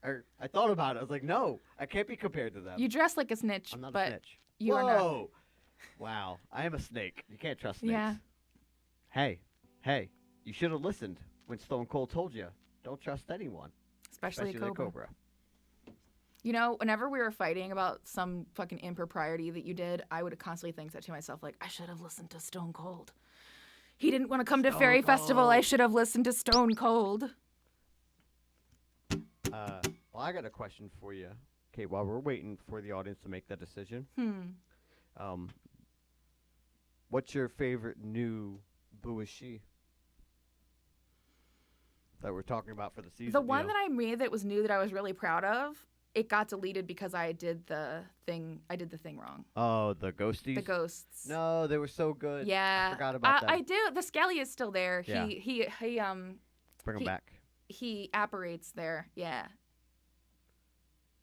S4: I thought about it. I was like, no, I can't be compared to them.
S3: You dress like a snitch,
S4: I'm not
S3: but
S4: a snitch.
S3: you
S4: Whoa.
S3: are not.
S4: Wow. I am a snake. You can't trust snakes.
S3: Yeah.
S4: Hey, you should have listened when Stone Cold told you, don't trust anyone.
S3: Especially a
S4: the
S3: cobra.
S4: cobra.
S3: Whenever we were fighting about some fucking impropriety that you did, I would constantly think that to myself, I should have listened to Stone Cold. He didn't want to come to
S4: Stone
S3: Fairy Festival. I
S4: Cold.
S3: should have listened to Stone Cold.
S4: Well, I got a question for you. Okay, while we're waiting for the audience to make that decision, what's your favorite new Boo Is She that we're talking about for the season?
S3: The one that I made that was new that I was really proud of, it got deleted because I did the thing wrong.
S4: Oh, the ghosties?
S3: The ghosts.
S4: No, they were so good.
S3: Yeah.
S4: I forgot about that.
S3: I do. The Skelly is still there.
S4: Yeah.
S3: He
S4: Bring them back.
S3: he apparates there. Yeah.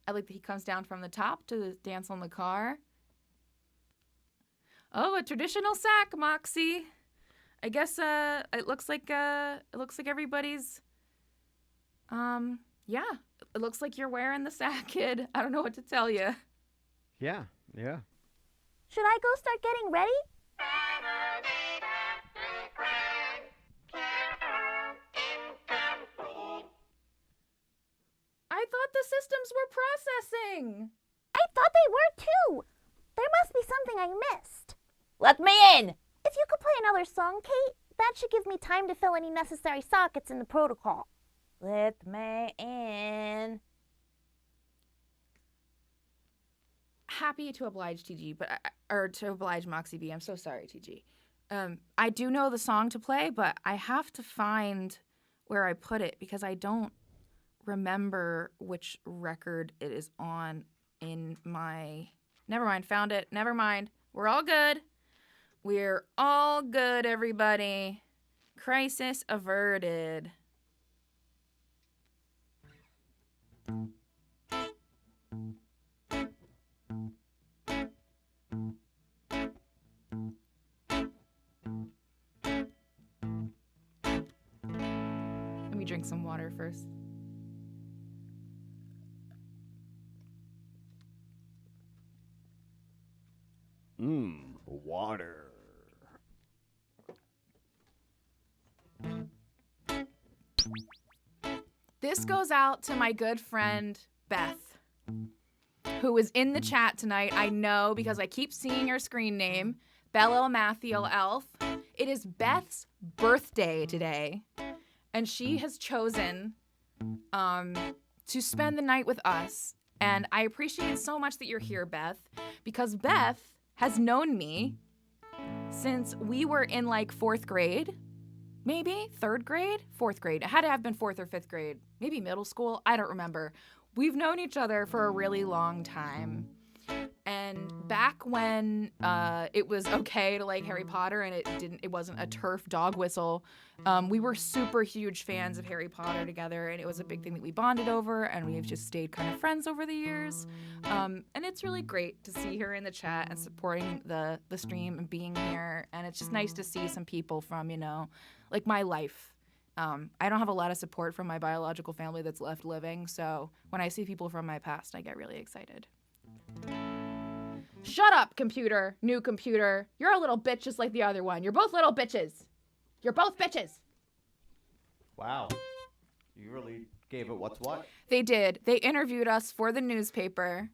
S3: I like that he comes down from the top to dance on the car. Oh, a traditional sack, Moxie. I guess it looks like everybody's yeah. It looks like you're wearing the sack, kid. I don't know what to tell you.
S4: Yeah.
S5: Should I go start getting ready?
S3: I thought the systems were processing.
S5: I thought they were too. There must be something I missed.
S2: Let me in!
S5: If you could play another song, Kate, that should give me time to fill any necessary sockets in the protocol.
S2: Let me in.
S3: happy to oblige TG, or to oblige Moxie B. I'm so sorry, TG. I do know the song to play, but I have to find where I put it because I don't remember which record it is on in my... Never mind, found it. Never mind. We're all good. We're all good, everybody. Crisis averted. Let me drink some water first.
S4: Water.
S3: This goes out to my good friend Beth, who is in the chat tonight. I know because I keep seeing her screen name, Bello Mathiel Elf. It is Beth's birthday today, and she has chosen to spend the night with us. And I appreciate it so much that you're here, Beth, because Beth has known me since we were in like 4th grade. Maybe 3rd grade? 4th grade. It had to have been 4th or 5th grade. Maybe middle school. I don't remember. We've known each other for a really long time. And back when it was okay to like Harry Potter and it wasn't a turf dog whistle, we were super huge fans of Harry Potter together, and it was a big thing that we bonded over, and we've just stayed kind of friends over the years. And it's really great to see her in the chat and supporting the stream and being here. And it's just nice to see some people from, like my life. I don't have a lot of support from my biological family that's left living, so when I see people from my past, I get really excited. Shut up, computer. New computer. You're a little bitch just like the other one. You're both little bitches. You're both bitches.
S4: Wow. You really gave it what's what?
S3: They did. They interviewed us for the newspaper.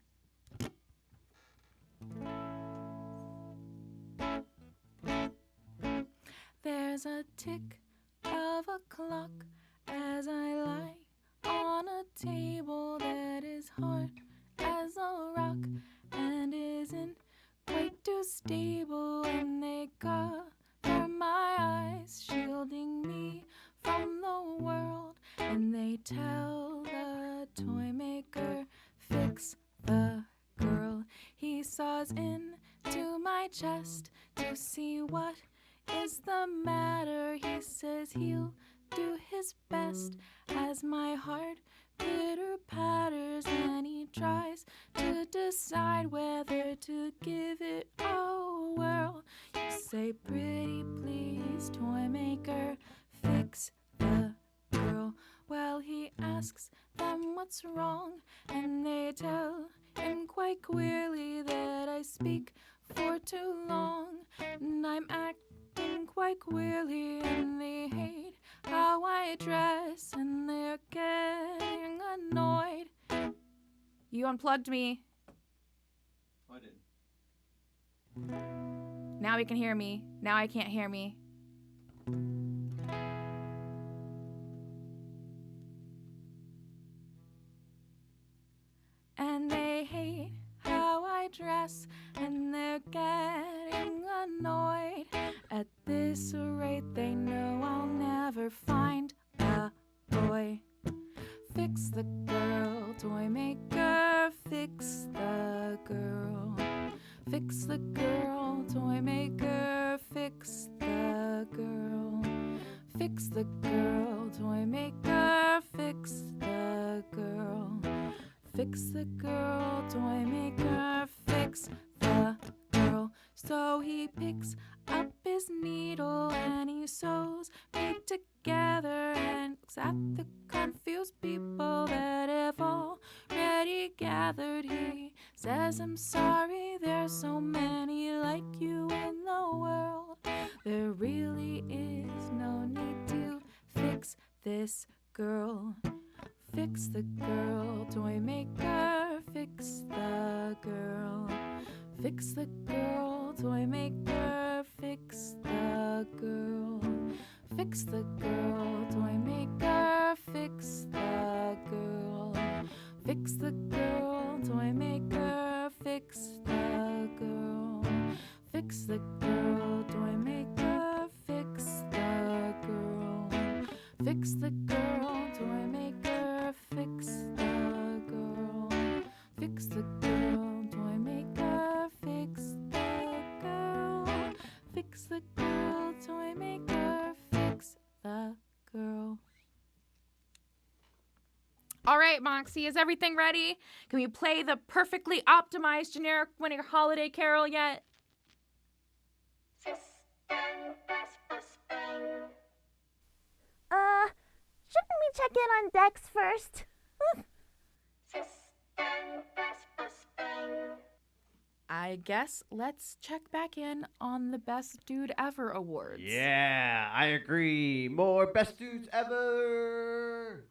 S3: There's a tick of a clock as I lie on a table that is hard as a rock and isn't quite too stable, and they cover my eyes, shielding me from the world, and they tell the toy maker, fix the girl. He saws into my chest to see what is the matter. He says he'll do his best as my heart pitter patters, and he tries to decide whether to give it a whirl. You say, pretty please, toy maker, fix the girl. Well, he asks them what's wrong, and they tell him quite clearly that I speak for too long, and I'm acting quite queerly, and they hate how I dress, and they're getting annoyed. You unplugged me.
S4: I did.
S3: Now he can hear me. Now I can't hear me. And they hate how I dress, and they're getting annoyed. At this rate, they know I'll never find a boy. Fix the girl, toy maker, fix the girl. Fix the girl, toy maker, fix the girl. Fix the girl, toy maker, fix the girl. Fix the girl, toy maker, fix the girl. So he picks up his needle and he sews me together and looks at the confused people that have already gathered. He says, I'm sorry, there's so many like you in the world. There really is no need to fix this girl. Fix the girl, toy maker, fix the girl. Fix the girl, toy maker, fix the girl. Fix the girl, toy maker, fix the girl. Fix the girl, toy maker, fix fix the girl, toy maker, fix the girl. Fix the girl, toy maker, fix the girl. Fix the girl, toy maker, fix the girl. Fix the girl, toy maker, fix the girl. All right, Moxie, is everything ready? Can we play the perfectly optimized generic winter holiday carol yet?
S5: Shouldn't we check in on Dex first?
S3: I guess let's check back in on the Best Dude Ever Awards.
S4: Yeah, I agree. More best dudes ever.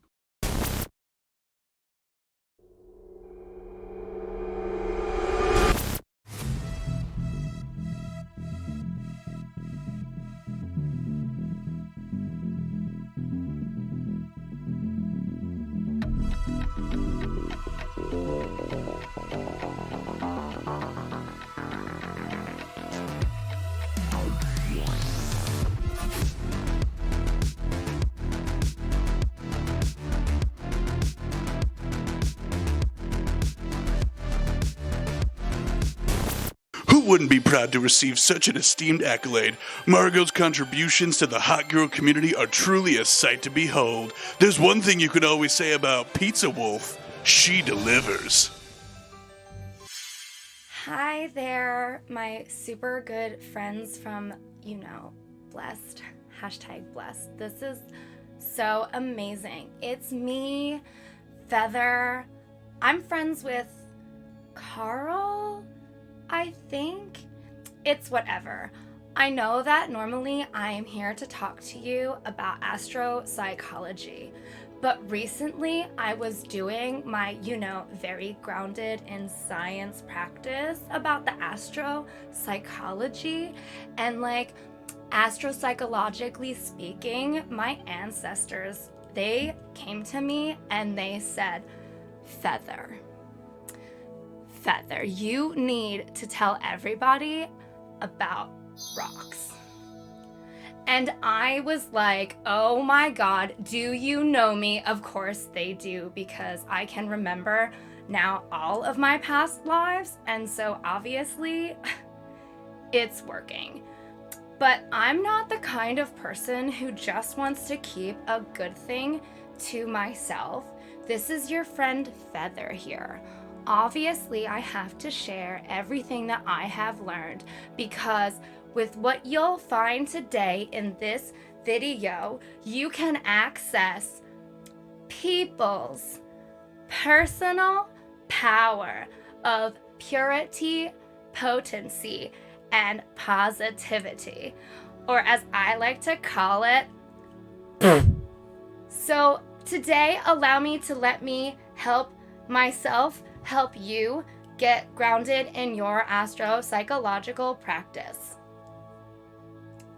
S6: Who wouldn't be proud to receive such an esteemed accolade? Margot's contributions to the hot girl community are truly a sight to behold. There's one thing you can always say about Pizza Wolf: she delivers.
S9: Hi there, my super good friends from, blessed, #blessed. This is so amazing. It's me, Feather. I'm friends with Carl, I think. It's whatever. I know that normally I am here to talk to you about astropsychology, but recently I was doing my, very grounded in science practice about the astropsychology, and astropsychologically speaking, my ancestors, they came to me and they said, Feather, you need to tell everybody about rocks. And I was like, oh my God, do you know me? Of course they do, because I can remember now all of my past lives, and so obviously it's working. But I'm not the kind of person who just wants to keep a good thing to myself. This is your friend Feather here. Obviously, I have to share everything that I have learned, because with what you'll find today in this video, you can access people's personal power of purity, potency, and positivity, or as I like to call it. So today, allow me to let me help myself help you get grounded in your astropsychological practice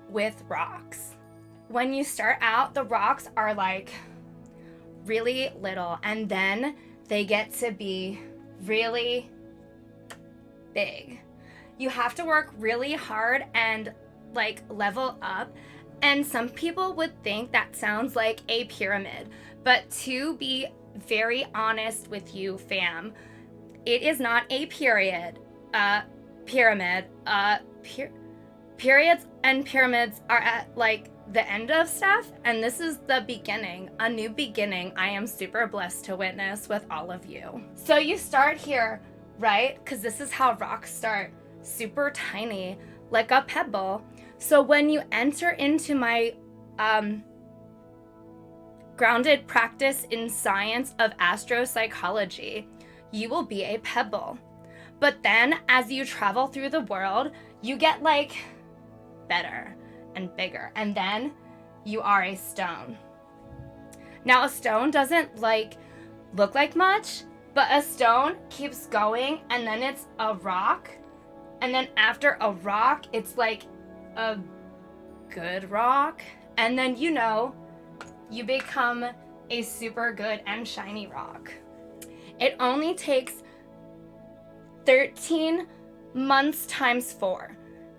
S9: with rocks. When you start out, the rocks are really little, and then they get to be really big. You have to work really hard and level up, and some people would think that sounds like a pyramid, but to be very honest with you, fam, it is not a pyramid. Periods and pyramids are at the end of stuff, and this is the beginning, a new beginning I am super blessed to witness with all of you. So you start here, right? Because this is how rocks start, super tiny, like a pebble. So when you enter into my grounded practice in science of astropsychology, you will be a pebble. But then as you travel through the world, you get better and bigger, and then you are a stone. Now a stone doesn't look like much, but a stone keeps going, and then it's a rock, and then after a rock it's a good rock, and then you become a super good and shiny rock. It only takes 13 months times 4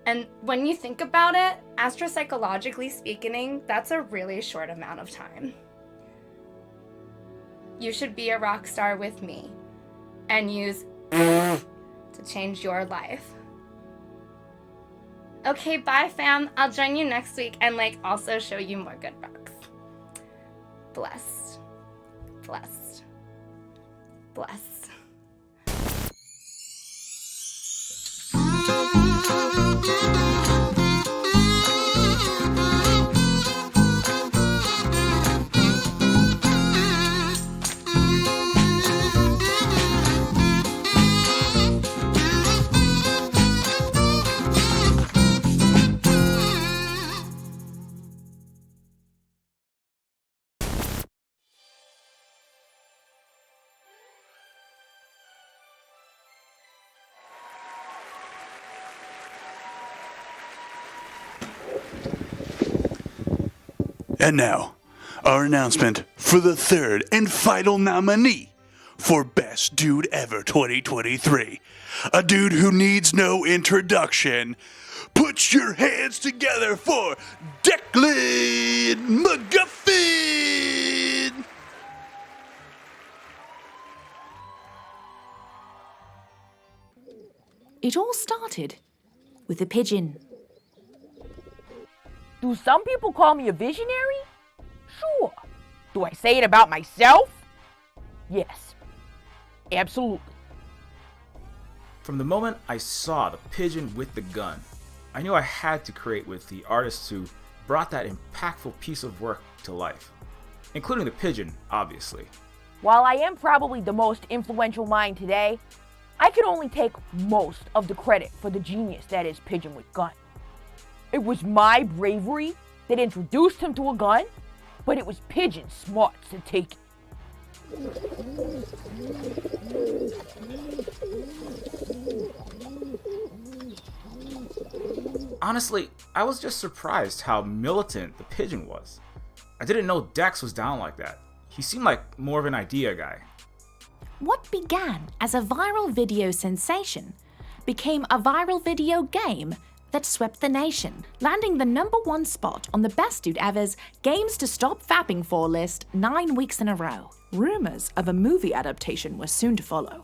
S9: And when you think about it, astropsychologically speaking, that's a really short amount of time. You should be a rock star with me and use to change your life. Okay, bye fam. I'll join you next week and also show you more good rocks. Blessed. Blessed. Blessed.
S6: And now, our announcement for the third and final nominee for Best Dude Ever 2023. A dude who needs no introduction. Put your hands together for Declan McGuffin!
S3: It all started with a pigeon.
S2: Do some people call me a visionary? Sure. Do I say it about myself? Yes. Absolutely.
S10: From the moment I saw the pigeon with the gun, I knew I had to create with the artists who brought that impactful piece of work to life, including the pigeon, obviously.
S2: While I am probably the most influential mind today, I can only take most of the credit for the genius that is Pigeon with Gun. It was my bravery that introduced him to a gun, but it was Pigeon's smarts to take it.
S10: Honestly, I was just surprised how militant the pigeon was. I didn't know Dex was down like that. He seemed like more of an idea guy.
S3: What began as a viral video sensation became a viral video game that swept the nation, landing the #1 spot on the Best Dude Ever's Games to Stop Fapping For list 9 weeks in a row. Rumors of a movie adaptation were soon to follow.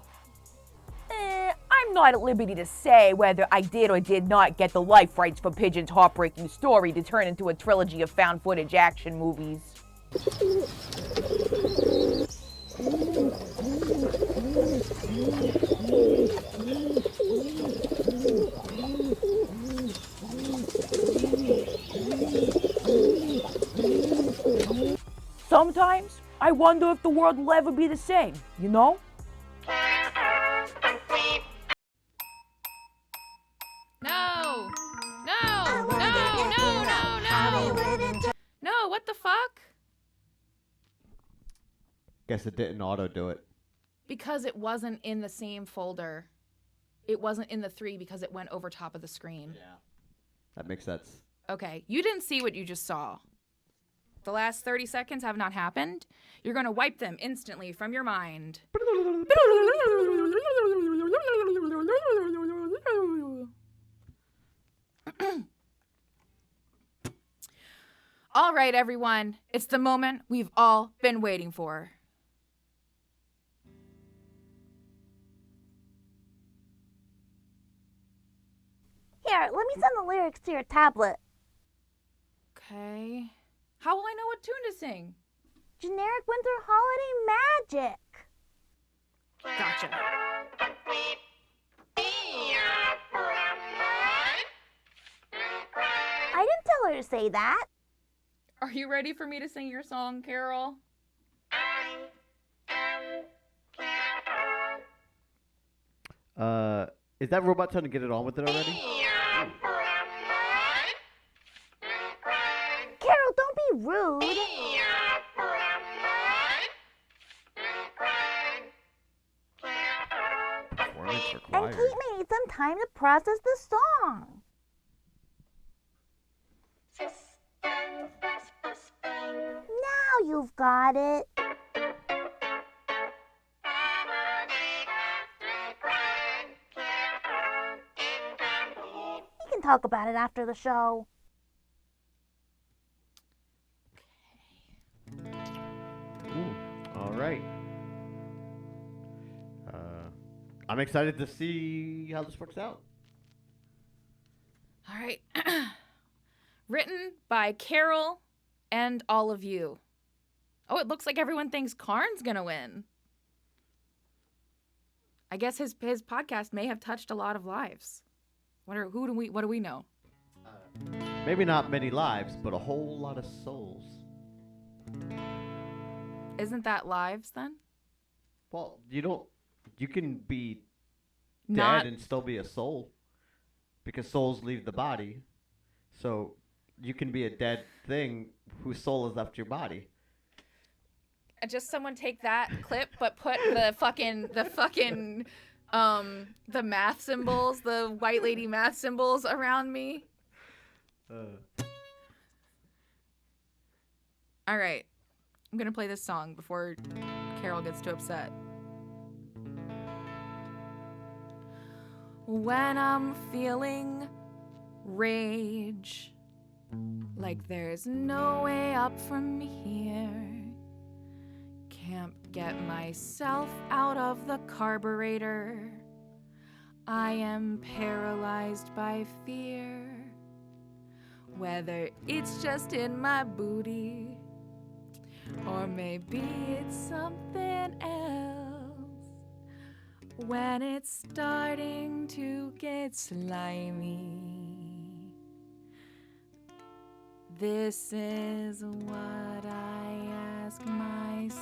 S2: I'm not at liberty to say whether I did or did not get the life rights for Pigeon's heartbreaking story to turn into a trilogy of found footage action movies. Sometimes I wonder if the world will ever be the same, you know?
S3: No! No! No, what the fuck?
S4: Guess it didn't auto do it.
S3: Because it wasn't in the same folder. It wasn't in the 3 because it went over top of the screen.
S4: Yeah. That makes sense.
S3: Okay, you didn't see what you just saw. The last 30 seconds have not happened. You're going to wipe them instantly from your mind. All right, everyone. It's the moment we've all been waiting for.
S5: Here, let me send the lyrics to your tablet.
S3: Okay. How will I know what tune to sing?
S5: Generic winter holiday magic.
S3: Gotcha.
S5: I didn't tell her to say that.
S3: Are you ready for me to sing your song, Carol?
S4: Is that robot trying to get it on with it already?
S5: Carol, don't be rude.
S4: Performance
S5: And
S4: required.
S5: Kate may need some time to process the song. Now you've got it. talk about it after the show.
S4: Ooh, all right. I'm excited to see how this works out.
S3: All right. Written by Carol and all of you. Oh, it looks like everyone thinks Karn's gonna win. I guess his podcast may have touched a lot of lives. What do we know?
S4: Maybe not many lives, but a whole lot of souls.
S3: Isn't that lives then?
S4: Well, you can be
S3: Not
S4: dead and still be a soul, because souls leave the body. So you can be a dead thing whose soul has left your body.
S3: just someone take that clip, but put the math symbols, the white lady math symbols around me. All right, I'm gonna play this song before Carol gets too upset. When I'm feeling rage, like there's no way up from here, can't get myself out of the carburetor, I am paralyzed by fear, whether it's just in my booty, or maybe it's something else. When it's starting to get slimy, this is what I ask myself.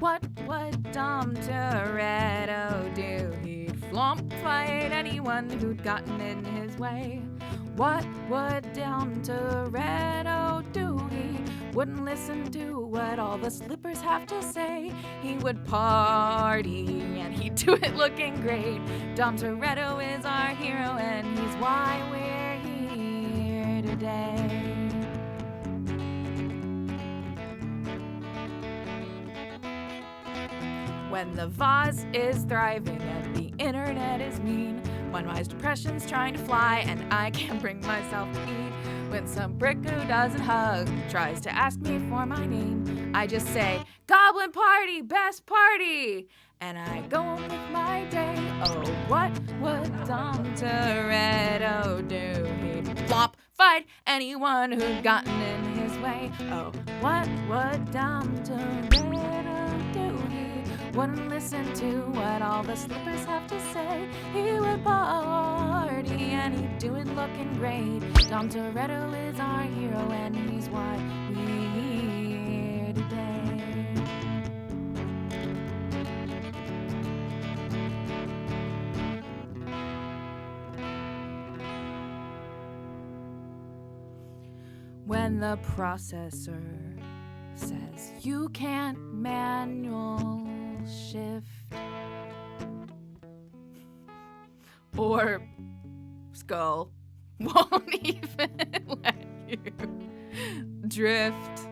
S3: What would Dom Toretto do? He'd flomp fight anyone who'd gotten in his way. What would Dom Toretto do? He wouldn't listen to what all the slippers have to say. He would party and he'd do it looking great. Dom Toretto is our hero and he's why we're here today. When the vase is thriving and the internet is mean, when my depression's trying to fly and I can't bring myself to eat, when some prick who doesn't hug tries to ask me for my name, I just say, Goblin party, best party, and I go on with my day. Oh, what would Dom Toretto do? He'd flop fight anyone who'd gotten in his way. Oh, what would Dom Toretto do? Wouldn't listen to what all the slippers have to say. He would party and he'd do it looking great. Dom Toretto is our hero and he's why we're here today. When the processor says you can't manual shift or skull won't even let you drift.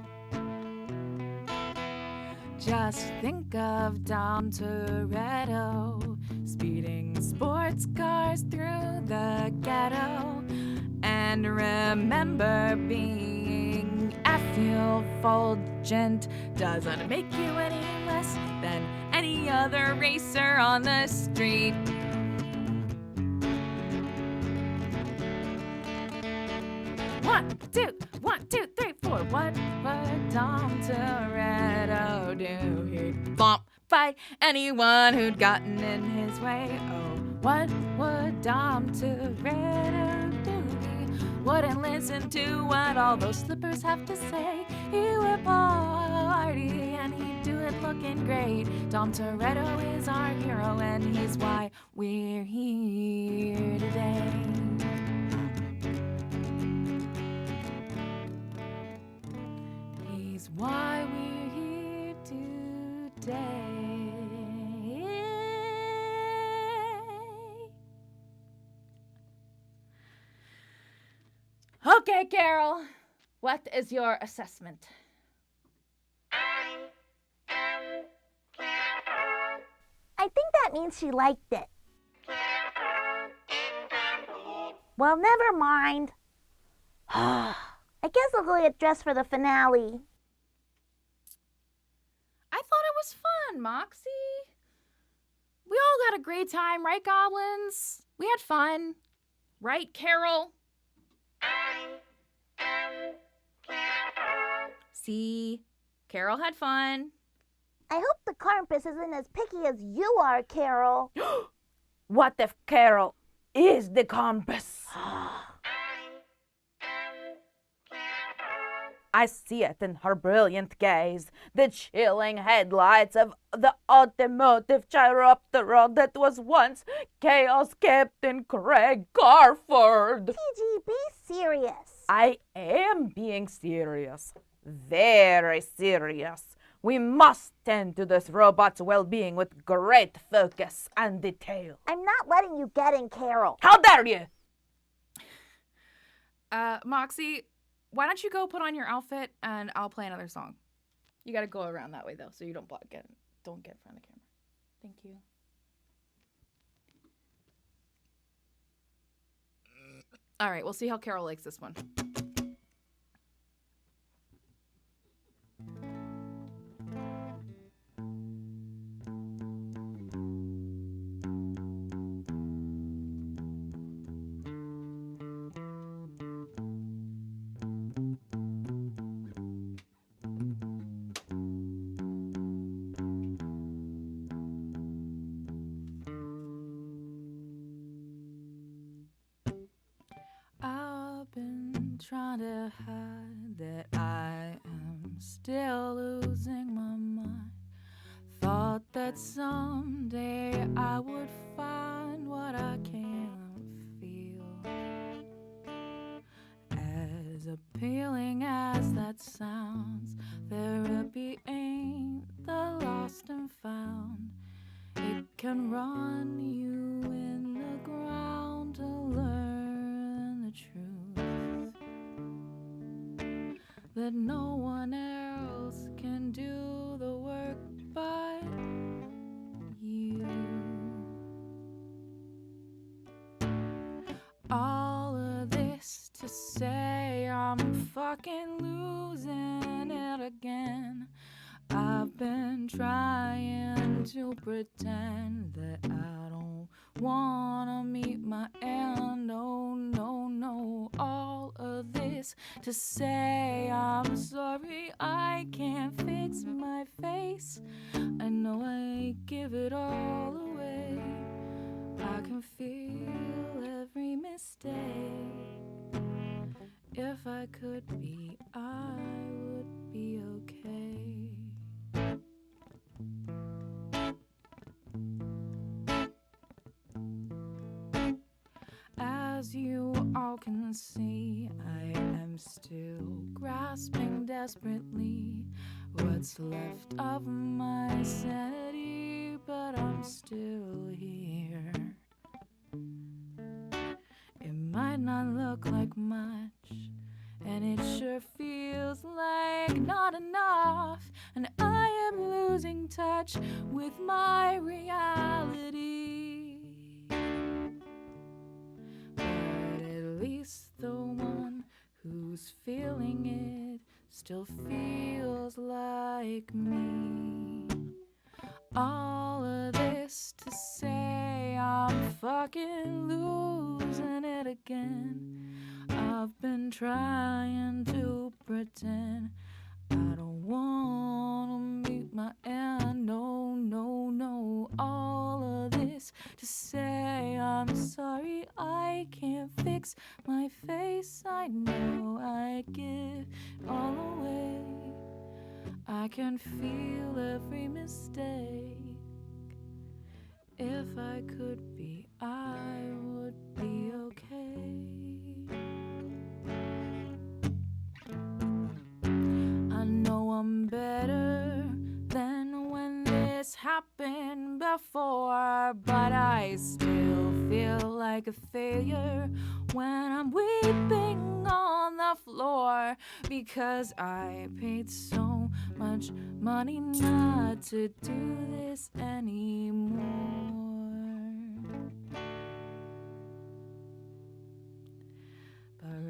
S3: Just think of Dom Toretto speeding sports cars through the ghetto, and remember being effulgent doesn't make you any less than any other racer on the street. One, two, three, four. What would Dom Toretto do? He'd flomp fight anyone who'd gotten in his way. Oh, what would Dom Toretto do? He wouldn't listen to what all those slippers have to say. He would party and he'd do it looking great. Dom Toretto is our hero and he's why we're here today. He's why we're here today. Okay, Carol, what is your assessment?
S5: that means she liked it. Well, never mind. I guess I'll go get dressed for the finale.
S3: I thought it was fun, Moxie. We all got a great time, right, Goblins? We had fun. Right, Carol? See? Carol had fun.
S5: I hope the Krampus isn't as picky as you are, Carol.
S2: What if Carol is the compass? I see it in her brilliant gaze, the chilling headlights of the automotive chiroptera that was once Chaos Captain Craig Garford.
S5: PG, be serious.
S2: I am being serious. Very serious. We must tend to this robot's well-being with great focus and detail.
S5: I'm not letting you get in, Carol.
S2: How dare you!
S3: Moxie, why don't you go put on your outfit and I'll play another song. You gotta go around that way though, so you don't get in front of the camera. Thank you. All right, we'll see how Carol likes this one. I've been trying to hide that I am still losing my mind. Thought that someday I would find what I can't feel. As appealing as that sounds, therapy ain't the lost and found. It can run you in the ground to learn the truth that no one else can do the work but you. All of this to say I'm fucking losing it again. I've been trying to pretend that I don't wanna meet my end. No, no, no. All of this to say I'm sorry I can't fix my face. I know I give it all away. I can feel every mistake. If I could be, I would be okay. As you all can see, I am still grasping desperately what's left of my sanity, but I'm still here. It might not look like much, and it sure feels like not enough, and I am losing touch with my reality. But at least the one who's feeling it still feels like me. All of this to say I'm fucking losing it again. I've been trying to pretend I don't wanna meet my end. No, no, no. All of this to say I'm sorry I can't fix my face. I know I give all away. I can feel every mistake. If I could be, I would be okay. I know I'm better than when this happened before, but I still feel like a failure when I'm weeping on the floor because I paid so much money not to do this anymore.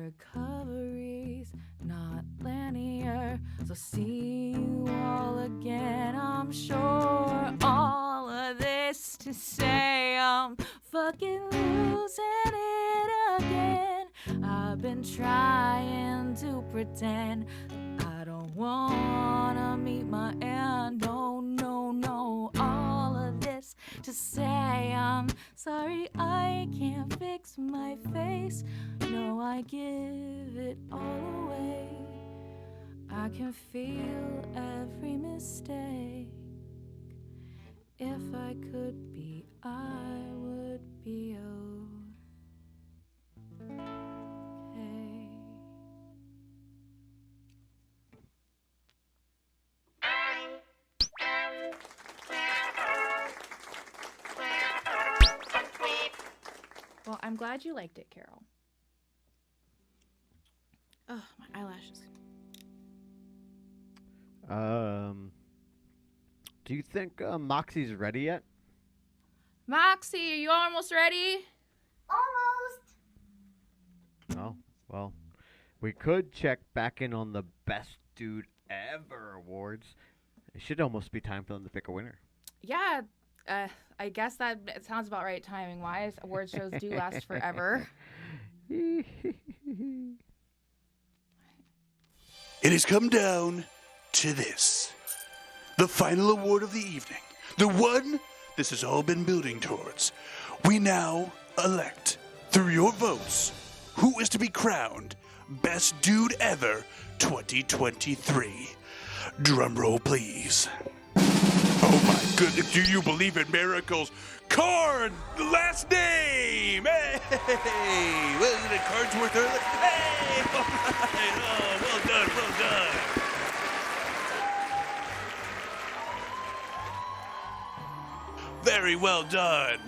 S3: recovery's not linear. So see you all again, I'm sure. All of this to say I'm fucking losing it again. I've been trying to pretend I don't wanna meet my end. No, no, no. All of this to say I'm sorry I can't fix my face. No, I give it all away. I can feel every mistake. If I could be, I would be okay. Well, I'm glad you liked it, Carol. Oh, my eyelashes.
S4: Do you think Moxie's ready yet?
S3: Moxie, are you almost ready?
S5: Almost.
S4: Oh, well, we could check back in on the Best Dude Ever Awards. It should almost be time for them to pick a winner.
S3: Yeah, I guess that it sounds about right timing-wise. Award shows do last forever.
S6: It has come down to this. The final award of the evening. The one this has all been building towards. We now elect, through your votes, who is to be crowned Best Dude Ever 2023. Drum roll, please. Oh my goodness, do you believe in miracles? Karn, the last name! Hey! Wasn't it Cardsworth earlier? Hey! All right! Oh, well done, well done. Very well done.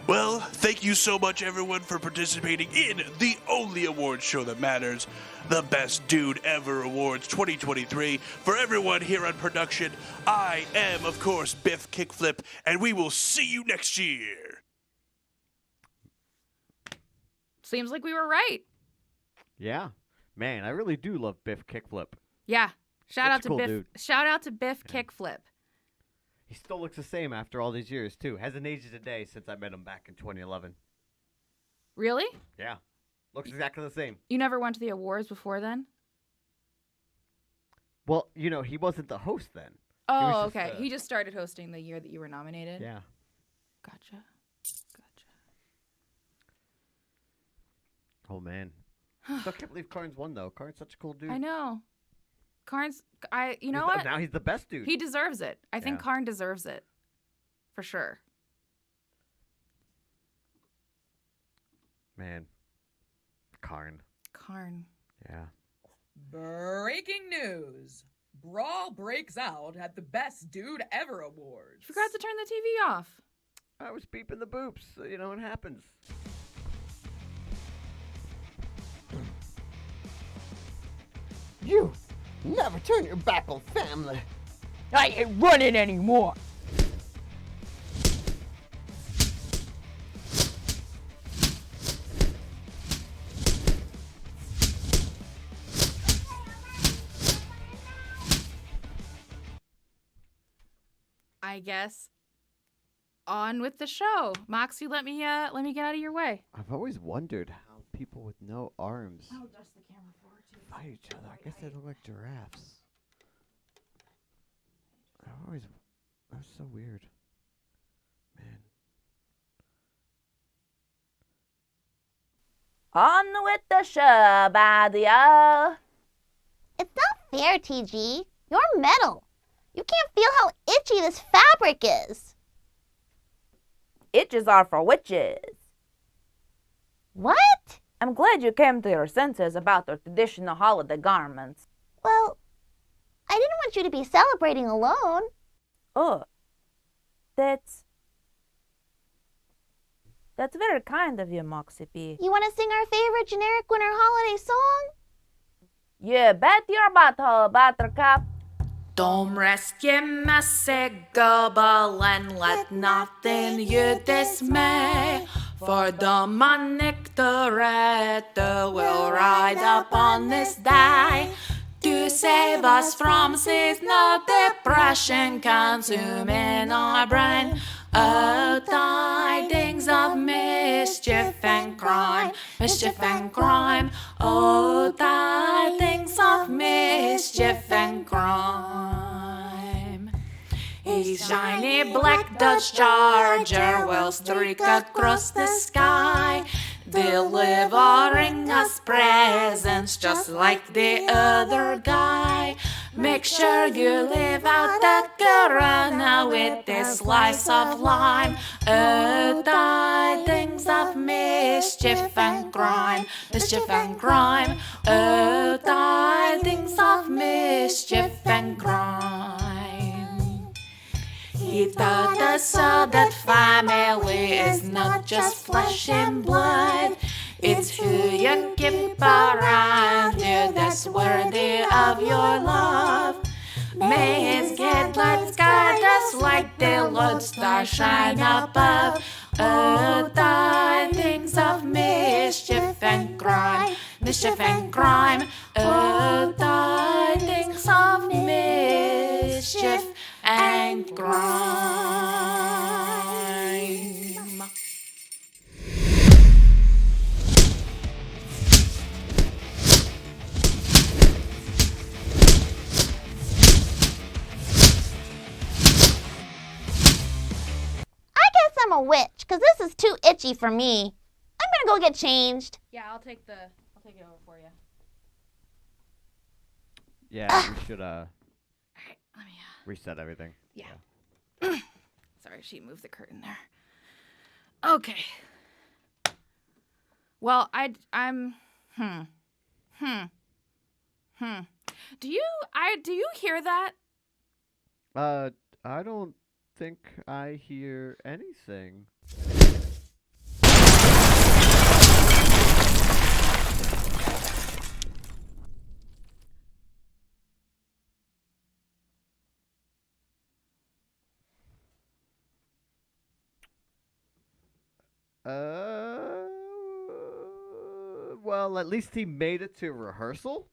S6: Well, thank you so much, everyone, for participating in the only award show that matters, the Best Dude Ever Awards 2023. For everyone here on production, I am, of course, Biff Kickflip, and we will see you next year.
S3: Seems like we were right.
S4: Yeah. Man, I really do love Biff Kickflip.
S3: Yeah. Shout out to
S4: cool
S3: Biff.
S4: dude.
S3: Shout out to Biff Kickflip.
S4: He still looks the same after all these years, too. Hasn't aged a day since I met him back in 2011.
S3: Really?
S4: Yeah. Looks exactly the same.
S3: You never went to the awards before then?
S4: Well, you know, he wasn't the host then.
S3: Oh, okay. He just started hosting the year that you were nominated?
S4: Yeah.
S3: Gotcha.
S4: Oh, man. Still can't believe Karn's won, though. Karn's such a cool dude.
S3: I know. Karn's, you know what?
S4: Now he's the best dude.
S3: He deserves it. I think
S4: Yeah.
S3: Karn deserves it. For sure.
S4: Man. Karn. Yeah.
S11: Breaking news. Brawl breaks out at the Best Dude Ever Awards.
S3: Forgot to turn the TV off.
S4: I was beeping the boops. So, you know, it happens.
S7: You never turn your back on family.
S2: I ain't running anymore.
S3: I guess on with the show. Moxie, let me get out of your way.
S4: I've always wondered how people with no arms
S3: I'll adjust the camera forward too.
S4: fight each other. I guess they look like giraffes. That's so weird. Man.
S2: On with the show, Badia.
S5: It's not fair, TG. You're metal. You can't feel how itchy this fabric is.
S2: Itches are for witches.
S5: What?
S2: I'm glad you came to your senses about the traditional holiday garments.
S5: Well, I didn't want you to be celebrating alone.
S2: Oh, that's very kind of you, Moxie P.
S5: You want to sing our favorite generic winter holiday song?
S2: You bet your butthole, Buttercup.
S3: Don't rest your messy Goblin, let nothing you dismay. For demonic Doretta will ride upon this day to save us from seasonal depression consuming our brain. Oh, tidings of mischief and crime, mischief and crime. Oh, tidings of mischief and crime. A shiny black Dodge Charger will streak across the sky, delivering us presents just like the other guy. Make sure you live out that corona with a slice of lime. Oh, tidings of mischief and crime, mischief and crime. Oh, tidings of mischief and crime. He taught us all that family is not just flesh and blood. It's who you keep around you that's worthy of your love. May his good lights guide us like the lodestar shine above. Oh, tidings of mischief and crime, mischief and crime. Oh, tidings of mischief and crime.
S5: I'm a witch, because this is too itchy for me. I'm gonna go get changed.
S8: Yeah, I'll take it over for you.
S4: Yeah, we should
S3: Alright, let me
S4: reset everything.
S3: Yeah. Sorry, she moved the curtain there. Okay. Well, I'm Do you hear that?
S4: I don't think I hear anything. Well, at least he made it to rehearsal.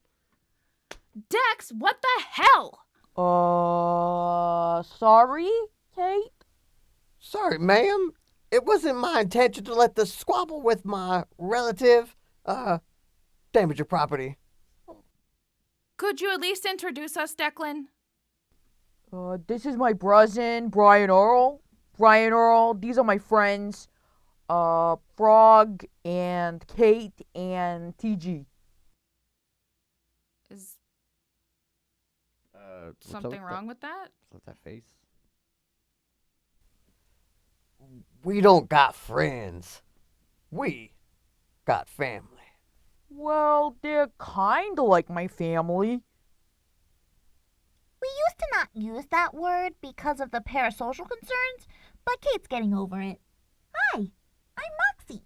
S3: Dex, what the hell?
S2: Sorry, Kate?
S7: Sorry, ma'am. It wasn't my intention to let the squabble with my relative, damage your property.
S3: Could you at least introduce us, Declan?
S2: This is my cousin, Brian Earl. Brian Earl, these are my friends, Frog and Kate and TG.
S3: Is
S4: What's up
S3: something
S4: with
S3: wrong with that?
S4: What's that face?
S7: We don't got friends. We got family.
S2: Well, they're kinda like my family.
S5: We used to not use that word because of the parasocial concerns, but Kate's getting over it. Hi, I'm Moxie.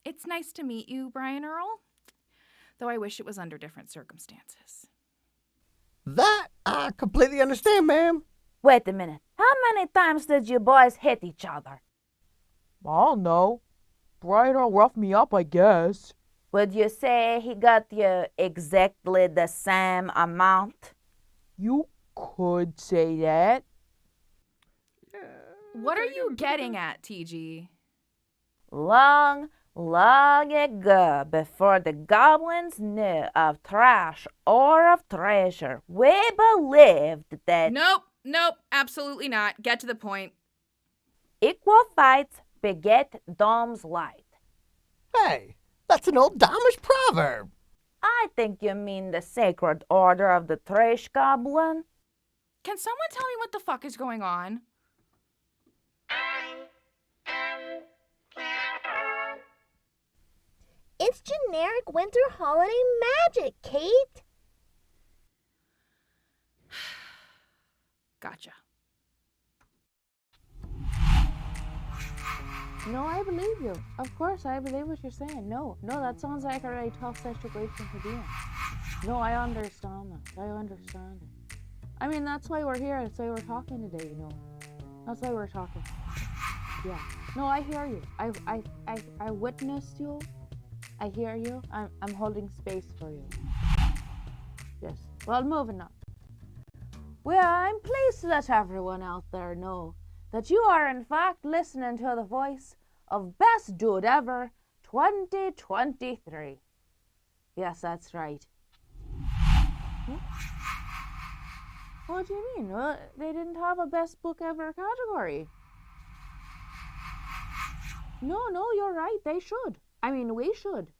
S3: It's nice to meet you, Brian Earl. Though I wish it was under different circumstances.
S7: That I completely understand, ma'am.
S2: Wait a minute. How many times did you boys hit each other? I don't know. Brian Earl roughed me up, I guess. Would you say he got you exactly the same amount? You could say that.
S3: What are you getting at, TG?
S2: Long ago, before the goblins knew of trash or of treasure, we believed that
S3: Nope, absolutely not. Get to the point.
S2: equal fights beget Dom's light.
S7: Hey, that's an old Damish proverb.
S2: I think you mean the sacred order of the trash goblin.
S3: Can someone tell me what the fuck is going on?
S5: It's generic winter holiday magic, Kate.
S3: Gotcha.
S8: No, I believe you. Of course, I believe what you're saying. No, that sounds like a really tough situation to be in. No, I understand that. I understand it. I mean, that's why we're here. That's why we're talking today, you know. That's why we're talking.
S3: Yeah. No, I hear you. I witnessed you. I hear you. I'm holding space for you. Yes. Well, moving on. Well, I'm pleased to let everyone out there know that you are in fact listening to the voice of Best Dude Ever 2023. Yes, that's right. What do you mean? They didn't have a Best Book Ever category. No, you're right. They should. I mean, we should.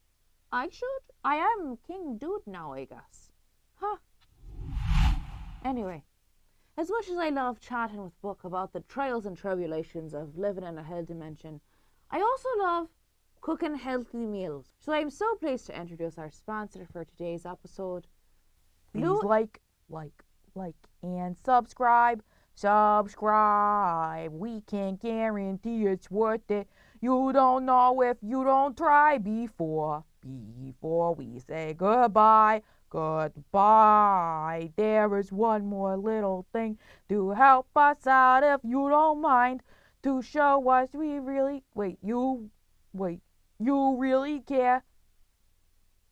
S3: I should. I am King Dude now, I guess. Huh. Anyway, as much as I love chatting with Book about the trials and tribulations of living in a hell dimension, I also love cooking healthy meals. So I'm so pleased to introduce our sponsor for today's episode.
S2: Please like, and subscribe. Subscribe. We can't guarantee it's worth it. You don't know if you don't try before we say goodbye. Goodbye. There is one more little thing to help us out if you don't mind. To show us we really you really care.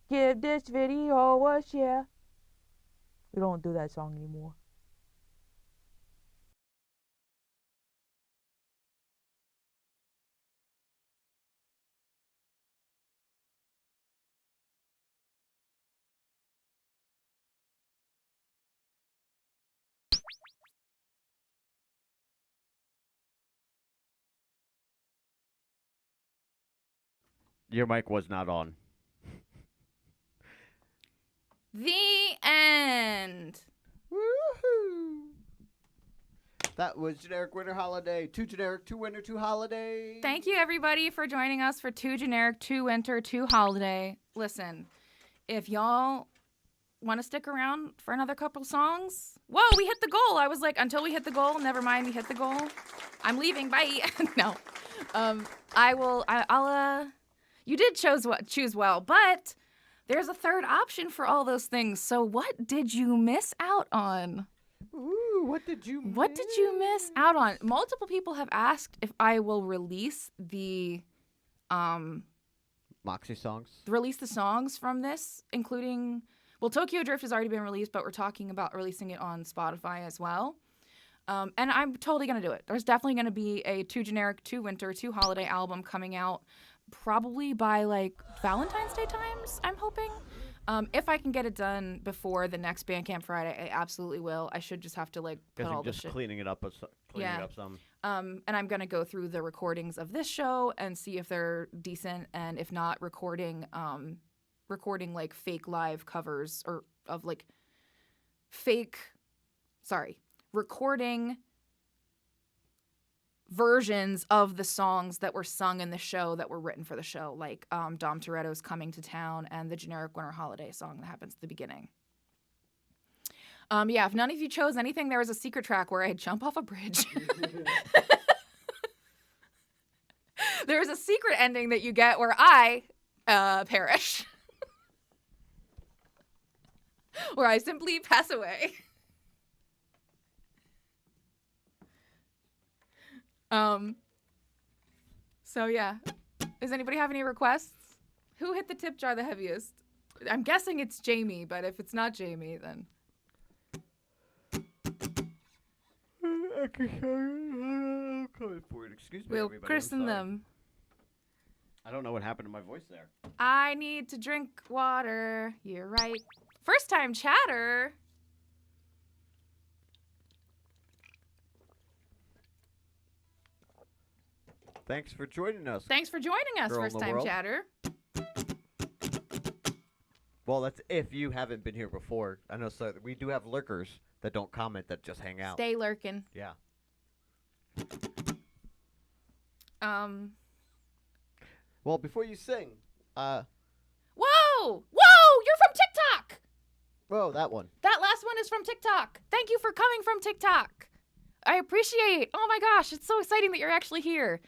S2: Give this video a share. We don't do that song anymore.
S4: Your mic was not on.
S3: The end.
S4: Woohoo! That was Generic Winter Holiday. 2 generic, 2 winter, 2 holiday.
S3: Thank you, everybody, for joining us for 2 generic, 2 winter, 2 holiday. Listen, if y'all want to stick around for another couple songs, whoa, we hit the goal. I was like, until we hit the goal, never mind, we hit the goal. I'm leaving. Bye. No, I'll. You did choose well, but there's a third option for all those things. So what did you miss out on?
S4: Ooh, what did you
S3: miss out on? Multiple people have asked if I will release the
S4: Moxie songs?
S3: Release the songs from this, including, well, Tokyo Drift has already been released, but we're talking about releasing it on Spotify as well. And I'm totally going to do it. There's definitely going to be a 2 generic, 2 winter, 2 holiday album coming out probably by like Valentine's Day times, I'm hoping. If I can get it done before the next Bandcamp Friday, I absolutely will. I should just have to like put all this shit.
S4: Cleaning it up some.
S3: And I'm gonna go through the recordings of this show and see if they're decent, and if not, recording like fake live covers or of like recording versions of the songs that were sung in the show that were written for the show, like Dom Toretto's Coming to Town and the Generic Winter Holiday song that happens at the beginning. Yeah, if none of you chose anything, there was a secret track where I jump off a bridge. There is a secret ending that you get where I perish. Where I simply pass away. So yeah. Does anybody have any requests? Who hit the tip jar the heaviest? I'm guessing it's Jamie, but if it's not Jamie, then.
S4: Excuse me,
S3: We'll
S4: everybody, I'm
S3: christen
S4: sorry.
S3: them.
S4: I don't know what happened to my voice there.
S3: I need to drink water. You're right. First time chatter.
S4: Thanks for joining us.
S3: Thanks for joining us,
S4: Girl in
S3: first
S4: the
S3: time
S4: world.
S3: chatter.
S4: Well, that's if you haven't been here before. I know so we do have lurkers that don't comment, that just hang out.
S3: Stay lurking.
S4: Yeah. Well, before you sing,
S3: Whoa! You're from TikTok!
S4: whoa, that one.
S3: That last one is from TikTok. Thank you for coming from TikTok. I appreciate. Oh my gosh, it's so exciting that you're actually here.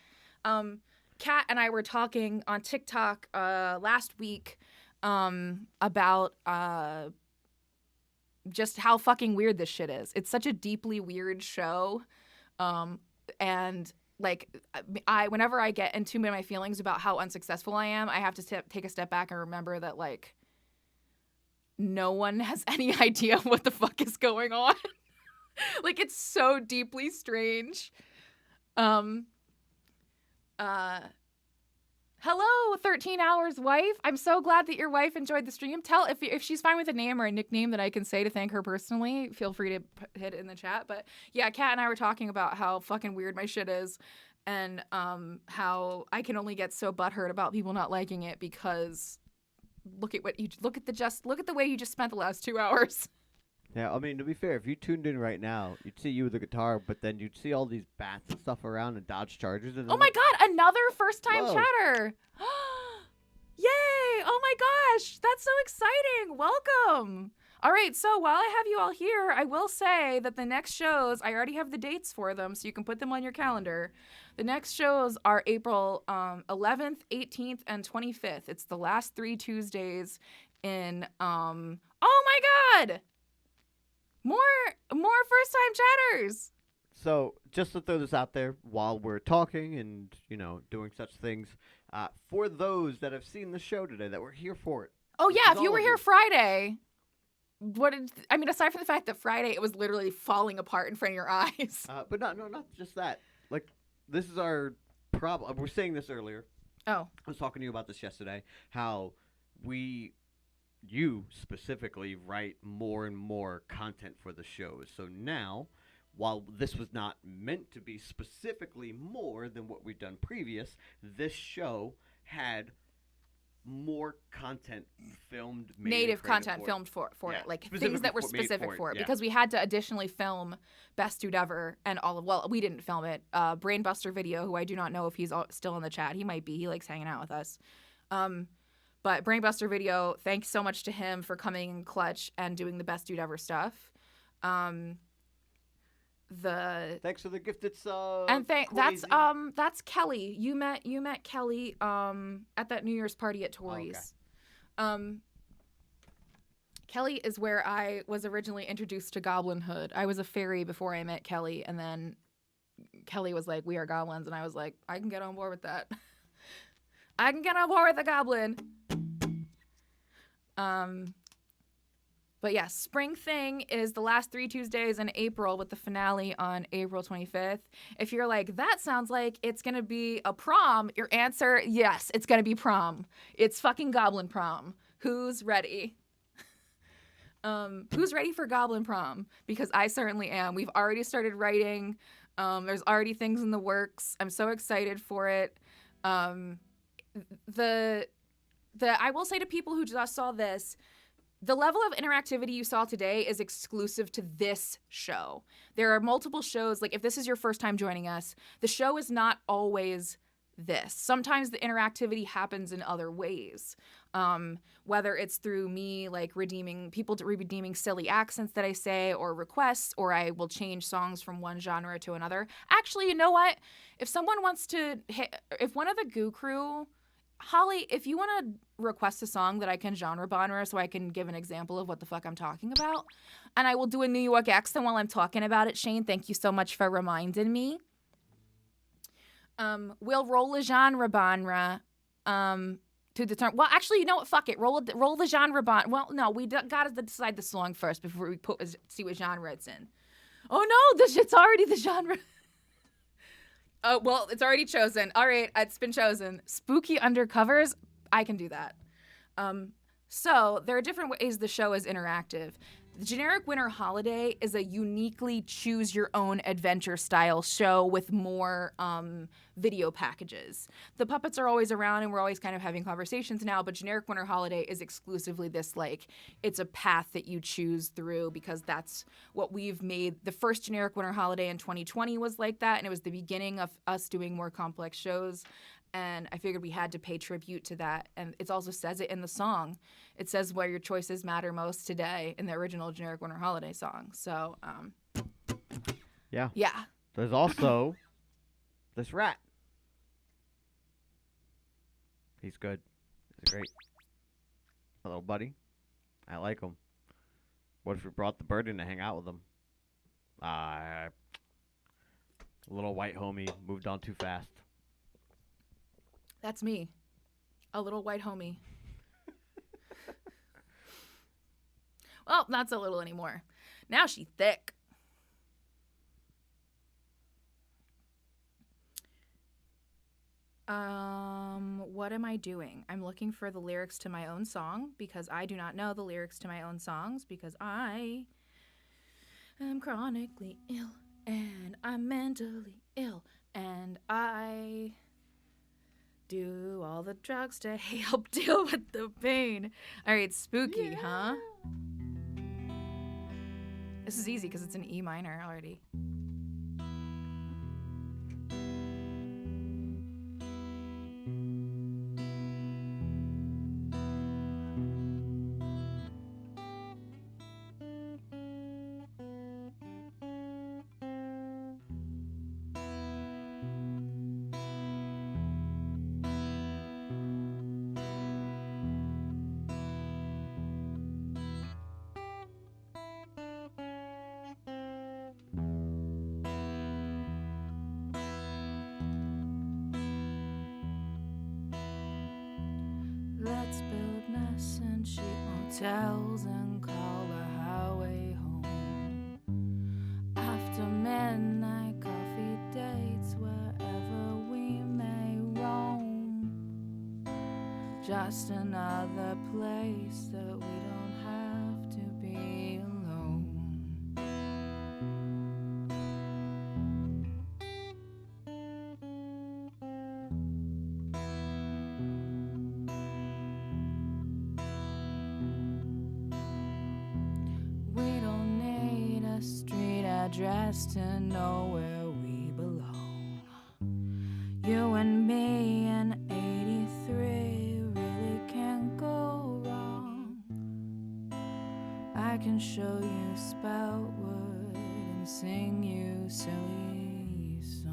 S3: Kat and I were talking on TikTok last week about just how fucking weird this shit is. It's such a deeply weird show. And like whenever I get into my feelings about how unsuccessful I am, I have to take a step back and remember that like no one has any idea what the fuck is going on. Like it's so deeply strange. Hello, 13 Hours wife. I'm so glad that your wife enjoyed the stream. Tell if she's fine with a name or a nickname that I can say to thank her personally. Feel free to hit it in the chat. But yeah, Kat and I were talking about how fucking weird my shit is, and how I can only get so butthurt about people not liking it because look at the way you just spent the last 2 hours.
S4: Yeah, I mean, to be fair, if you tuned in right now, you'd see you with the guitar, but then you'd see all these bats and stuff around and Dodge Chargers. And
S3: Oh my god, another first-time
S4: Whoa.
S3: chatter! Yay! Oh my gosh, that's so exciting! Welcome! All right, so while I have you all here, I will say that the next shows, I already have the dates for them, so you can put them on your calendar. The next shows are April 11th, 18th, and 25th. It's the last 3 Tuesdays in, oh my god! More first-time chatters.
S4: So, just to throw this out there while we're talking and, doing such things, for those that have seen the show today, that were here for it.
S3: Oh,
S4: which
S3: yeah,
S4: is
S3: if you
S4: all
S3: were
S4: of
S3: here Friday, aside from the fact that Friday it was literally falling apart in front of your eyes.
S4: But not just that. Like, this is our problem. We're saying this earlier.
S3: Oh.
S4: I was talking to you about this yesterday, how you specifically write more and more content for the shows. So now, while this was not meant to be specifically more than what we've done previous, this show had more content filmed.
S3: Native content filmed for it. Like things that were specific for it. Because we had to additionally film Best Dude Ever and we didn't film it. Brainbuster Video, who I do not know if he's still in the chat. He might be. He likes hanging out with us. But Brainbuster Video, thanks so much to him for coming in clutch and doing the Best Dude Ever stuff.
S4: Thanks for the gift. It's
S3: that's Kelly. You met Kelly at that New Year's party at Tori's.
S4: Oh, okay.
S3: Kelly is where I was originally introduced to Goblinhood. I was a fairy before I met Kelly, and then Kelly was like, "We are goblins," and I was like, "I can get on board with that." I can get on board with the goblin. But yeah, Spring Thing is the last 3 Tuesdays in April with the finale on April 25th. If you're like, that sounds like it's going to be a prom, your answer, yes, it's going to be prom. It's fucking Goblin Prom. Who's ready? Who's ready for Goblin Prom? Because I certainly am. We've already started writing. There's already things in the works. I'm so excited for it. I will say to people who just saw this, the level of interactivity you saw today is exclusive to this show. There are multiple shows. Like, if this is your first time joining us, the show is not always this. Sometimes the interactivity happens in other ways. Whether it's through me, like, redeeming silly accents that I say or requests, or I will change songs from one genre to another. Actually, you know what? If someone wants to if one of the Goo Crew, Holly, if you want to request a song that I can genre genre so I can give an example of what the fuck I'm talking about, and I will do a New York accent while I'm talking about it, Shane, thank you so much for reminding me. We'll roll a genre genre to determine. Well, actually, you know what? Fuck it. Roll the genre genre. Well, no, we gotta decide the song first before we see what genre it's in. Oh no, this shit's already the genre. Oh, well, it's already chosen. All right, it's been chosen. Spooky undercovers, I can do that. So there are different ways the show is interactive. The Generic Winter Holiday is a uniquely choose-your-own-adventure style show with more video packages. The puppets are always around, and we're always kind of having conversations now, but Generic Winter Holiday is exclusively this, like, it's a path that you choose through because that's what we've made. The first Generic Winter Holiday in 2020 was like that, and it was the beginning of us doing more complex shows. And I figured we had to pay tribute to that. And it also says it in the song. It says where your choices matter most today in the original Generic Winter Holiday song. So,
S4: yeah.
S3: Yeah.
S4: There's also this rat. He's good. He's great. Hello, buddy. I like him. What if we brought the bird in to hang out with him? Little white homie moved on too fast.
S3: That's me. A little white homie. Well, not so little anymore. Now she thick. What am I doing? I'm looking for the lyrics to my own song because I do not know the lyrics to my own songs because I am chronically ill and I'm mentally ill and I do all the drugs to help deal with the pain. All right, spooky, huh? This is easy because it's an E minor already. Let's build nice and cheap motels and call a highway home. After midnight coffee dates wherever we may roam. Just another place that we don't have to be alone. We don't need a street address to know where we belong. You and me in 83 really can't go wrong. I can show you Spoutwood and sing you silly songs.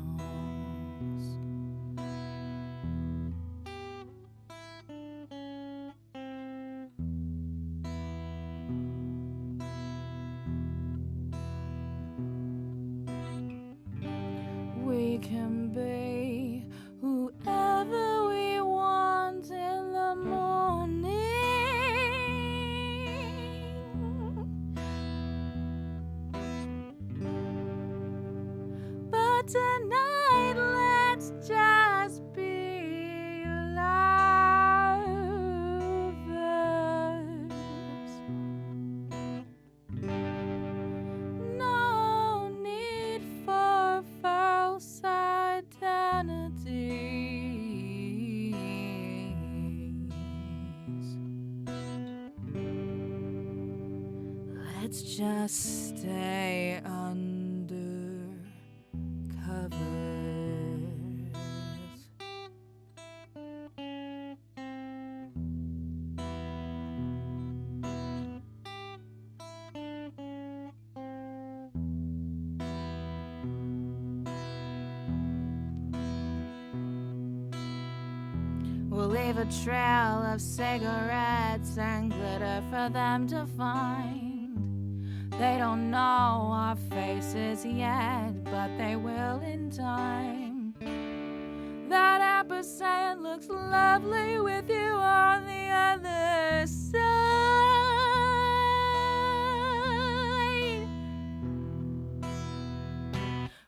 S3: We can be whoever we want in the morning. But tonight, let's just be lovers. No need for false identities. Let's just stay under covers. We'll leave a trail of cigarettes and glitter for them to find. They don't know our faces yet, but they will in time. That ampersand looks lovely with you on the other side.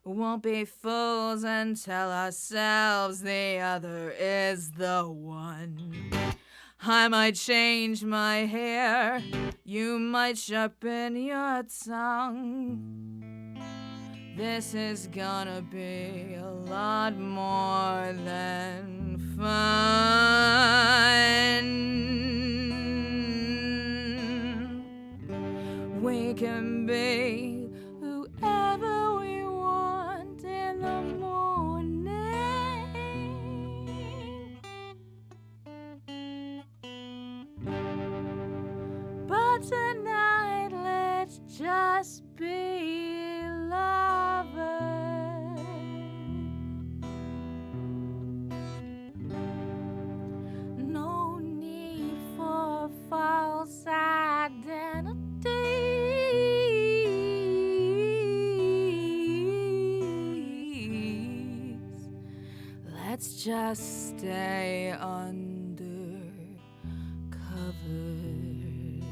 S3: Won't be fools and tell ourselves the other is the one. I might change my hair, you might sharpen your tongue. This is gonna be a lot more than fun. We can be whoever we want in the morning. But tonight, let's just be lovers. No need for false identities. Let's just stay under covers.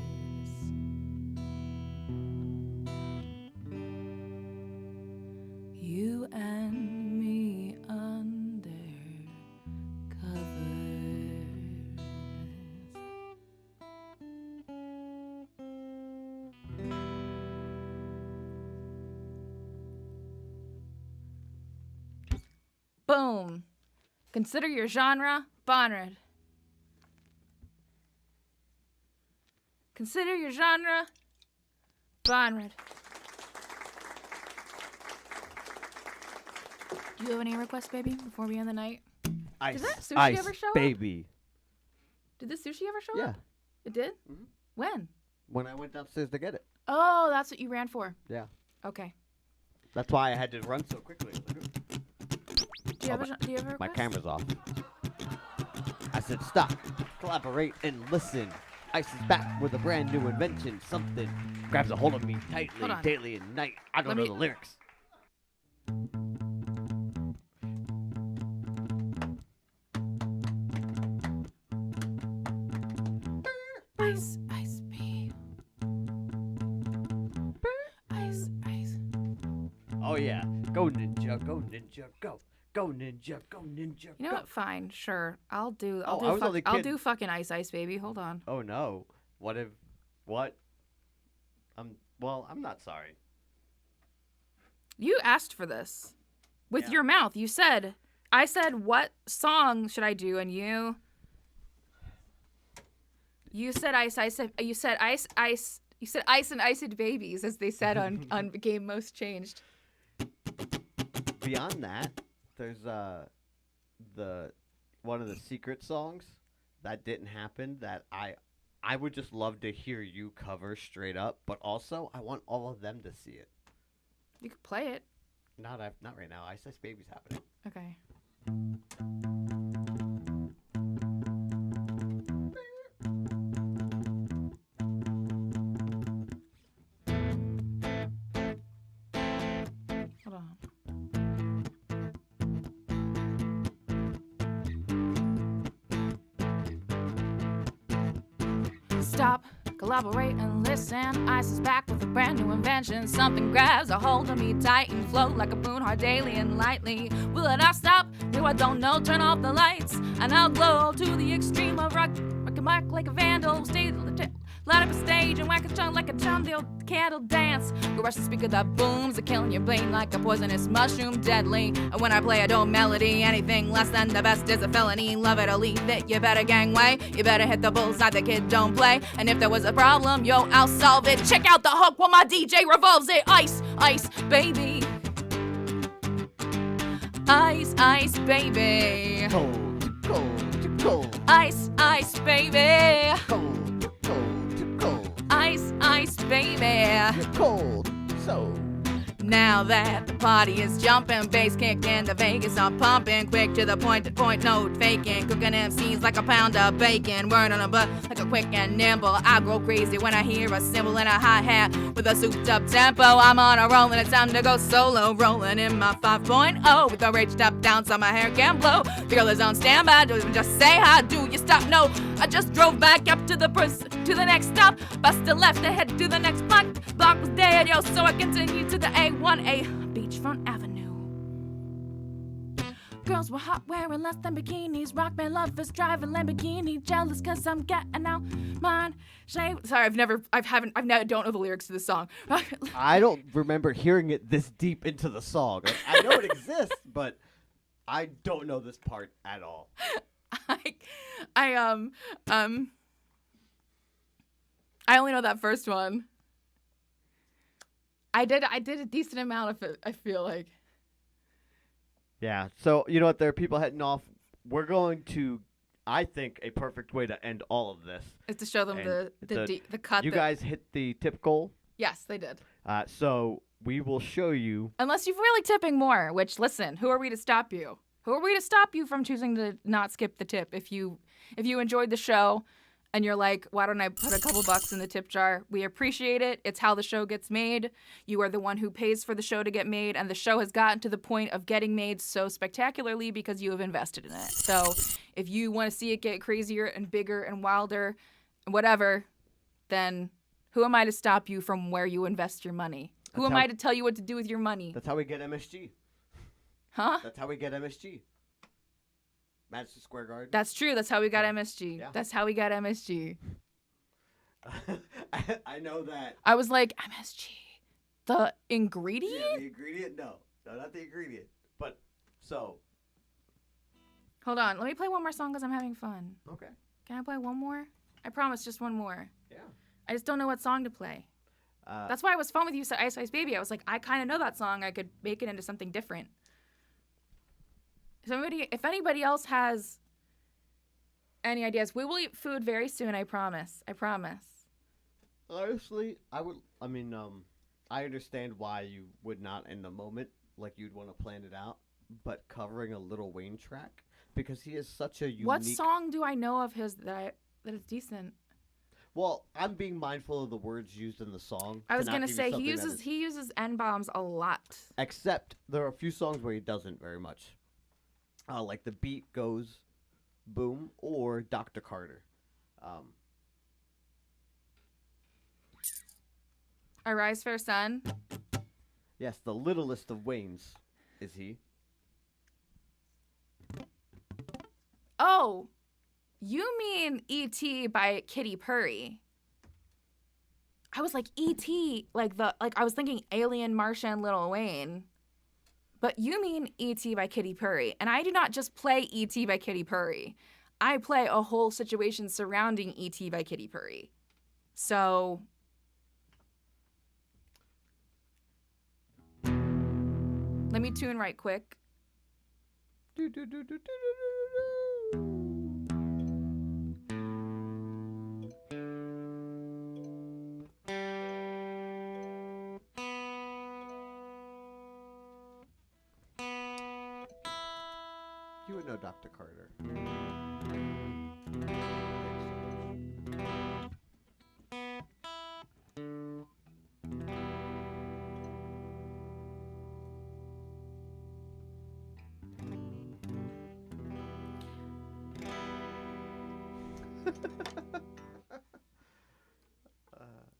S3: You and me under covers. Boom. Consider your genre Bonred. Consider your genre Bonred. Do you have any requests, baby, before we end the night?
S4: Ice,
S3: Did that sushi
S4: ice,
S3: ever show up?
S4: baby.
S3: Did the sushi ever show
S4: Yeah.
S3: up? It did?
S4: Mhm.
S3: When?
S4: When I went downstairs to get it.
S3: Oh, that's what you ran for.
S4: Yeah.
S3: Okay.
S4: That's why I had to run so quickly.
S3: Do you have a request?
S4: My camera's off. I said, stop, collaborate, and listen. Ice is back with a brand new invention. Something grabs a hold of me tightly,
S3: Hold on.
S4: daily and night. I don't
S3: Let
S4: know
S3: me-
S4: the lyrics.
S3: Ice, ice, babe. Ice, ice.
S4: Oh yeah, go ninja, go ninja, go. Go ninja, go ninja,
S3: You know
S4: go.
S3: what? Fine, sure. I'll do.
S4: Oh, I was only
S3: I'll
S4: kidding.
S3: do fucking ice, ice, baby. Hold on.
S4: Oh no. What? Well, I'm not sorry.
S3: You asked for this with
S4: Yeah.
S3: your mouth. I said, what song should I do? And you said ice, ice. You said ice, ice. You said ice and iced babies, as they said on Game Most Changed.
S4: Beyond that, there's one of the secret songs that didn't happen that I would just love to hear you cover straight up, but also I want all of them to see it.
S3: You could play it.
S4: Not right now. Ice Ice Baby's happening.
S3: Okay. Hold on. Stop, collaborate, and listen. Ice is back with a brand new invention. Something grabs a hold of me tight and float like a boon hard daily and lightly. Will it not stop? No, I don't know. Turn off the lights, and I'll glow to the extreme of rock. Rock a mic like a vandal. Stay light up a stage and whack a chunk like a chum. The old candle dance. Go rush the speaker that booms, a killing your brain like a poisonous mushroom, deadly. And when I play a dope melody, anything less than the best is a felony. Love it or leave it, you better gangway. You better hit the bullseye, the kid don't play. And if there was a problem, yo, I'll solve it. Check out the hook while my DJ revolves it. Ice, ice, baby. Ice, ice, baby.
S7: Cold, cold, cold.
S3: Ice, ice, baby.
S7: Cold, cold, cold.
S3: Ice, ice, baby.
S7: You're cold, so.
S3: Now that the party is jumping, bass kick and the Vegas are pumping. Quick to the point note faking. Cooking MCs like a pound of bacon. Word on a butt like a quick and nimble. I go crazy when I hear a cymbal and a hi-hat with a souped up tempo. I'm on a roll and it's time to go solo. Rolling in my 5.0 with a rage step down so my hair can blow. The girl is on standby, don't just say hi. Do you stop? No, I just drove back up to the next stop. Busted left to head to the next block. Block was dead, yo, so I continued to the A1A Beachfront Avenue. Girls were hot wearing less than bikinis. Rock band lovers driving Lamborghini. Jealous cause I'm getting out mine. Shame. Sorry, I don't know the lyrics to this song.
S4: I don't remember hearing it this deep into the song. Like, I know it exists, but I don't know this part at all.
S3: I only know that first one. I did a decent amount of it, I feel like.
S4: Yeah, so you know what? There are people heading off. We're going to, I think, a perfect way to end all of this.
S3: Is to show them
S4: And
S3: the cut.
S4: You guys hit the tip goal.
S3: Yes, they did.
S4: So we will show you.
S3: Unless you're really tipping more, which, listen, who are we to stop you? Who are we to stop you from choosing to not skip the tip if you enjoyed the show and you're like, why don't I put a couple bucks in the tip jar? We appreciate it. It's how the show gets made. You are the one who pays for the show to get made, and the show has gotten to the point of getting made so spectacularly because you have invested in it. So if you want to see it get crazier and bigger and wilder and whatever, then who am I to stop you from where you invest your money? Who am I to tell you what to do with your money?
S4: That's how we get MSG.
S3: Huh?
S4: That's how we get MSG. Madison Square Garden.
S3: That's true. That's how we got MSG.
S4: Yeah.
S3: That's how we got MSG.
S4: I know that.
S3: I was like, MSG? The ingredient?
S4: Yeah, the ingredient? No, not the ingredient. But, so.
S3: Hold on. Let me play one more song because I'm having fun.
S4: Okay.
S3: Can I play one more? I promise, just one more.
S4: Yeah.
S3: I just don't know what song to play. That's why it was fun with you, Ice Ice Baby. I was like, I kind of know that song. I could make it into something different. If anybody else has any ideas, we will eat food very soon. I promise. I promise.
S4: Honestly, I understand why you would not in the moment, like you'd want to plan it out, but covering a Lil Wayne track because he is such a unique.
S3: What song do I know of his that is decent?
S4: Well, I'm being mindful of the words used in the song.
S3: I was gonna say he uses N-bombs a lot.
S4: Except there are a few songs where he doesn't very much. Like The Beat Goes Boom or Dr. Carter.
S3: Arise, Fair Sun.
S4: Yes, the littlest of Waynes is he.
S3: Oh, you mean E.T. by Katy Perry. I was like, E.T., like I was thinking Alien, Martian, Lil Wayne. But you mean E.T. by Katy Perry. And I do not just play E.T. by Katy Perry. I play a whole situation surrounding E.T. by Katy Perry. So let me tune right quick.
S4: You would know Dr. Carter.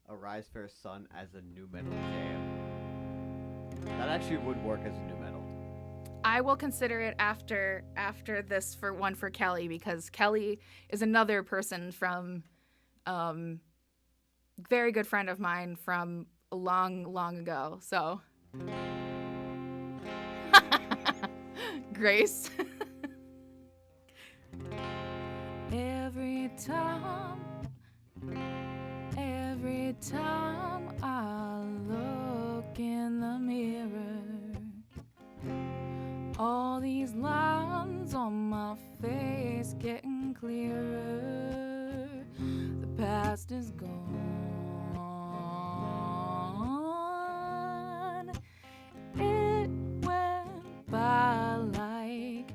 S4: Arise Fair Sun as a new metal jam. That actually would work as a new metal.
S3: I will consider it after this for one for Kelly, because Kelly is another person from very good friend of mine from a long ago. So Grace. Every time I look in the mirror, all these lines on my face getting clearer. The past is gone. It went by like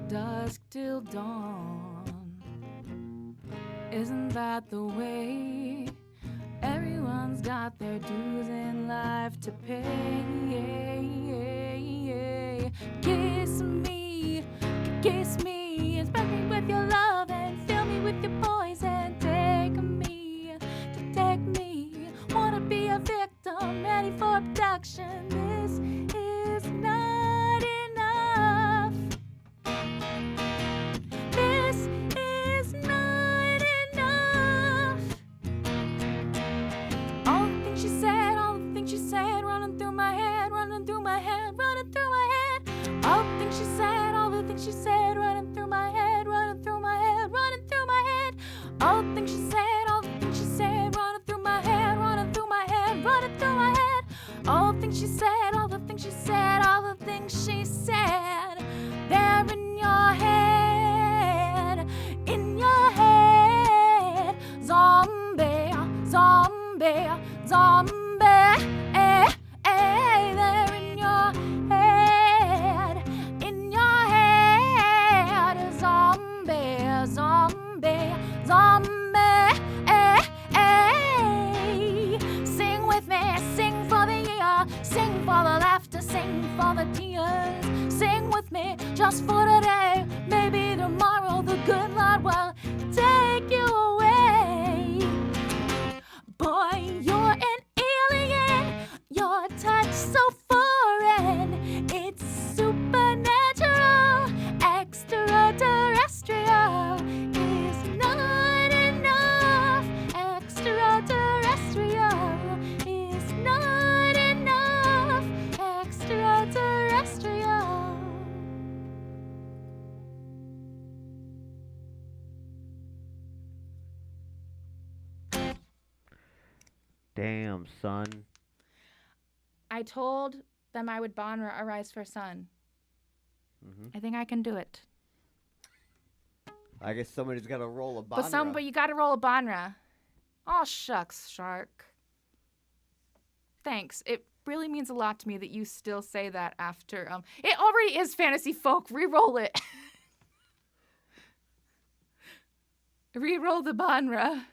S3: dusk till dawn. Isn't that the way? Everyone's got their dues in life to pay. Kiss me, and spread me with your love, and fill me with your poison. Take me, wanna be a victim, ready for abduction. This is not enough. This is not enough. All the things she said, running through my head, running through my head, running through my head. All the things she said, running through my head, running through my head, running through my head. All the things she said, running through my head, running through my head, running through my head. All the things she said, all the things she said, all the things she said. They're in your head, in your head. Zombie, zombie, zombie. They're in your head, in your head. Zombie, zombie, zombie. just for today. Maybe tomorrow the good Lord will take you away. Boy, you're an alien, your touch so foreign. It's supernatural, extraterrestrial is not enough. Extraterrestrial is not enough. Extraterrestrial.
S4: Damn, son.
S3: I told them I would bond arise for sun.
S4: Mm-hmm.
S3: I think I can do it.
S4: I guess somebody's got to roll a Bonra.
S3: But you gotta roll a Bonra. Oh, shucks, Shark. Thanks. It really means a lot to me that you still say that after, it already is fantasy folk. Reroll it. Reroll the Bonra.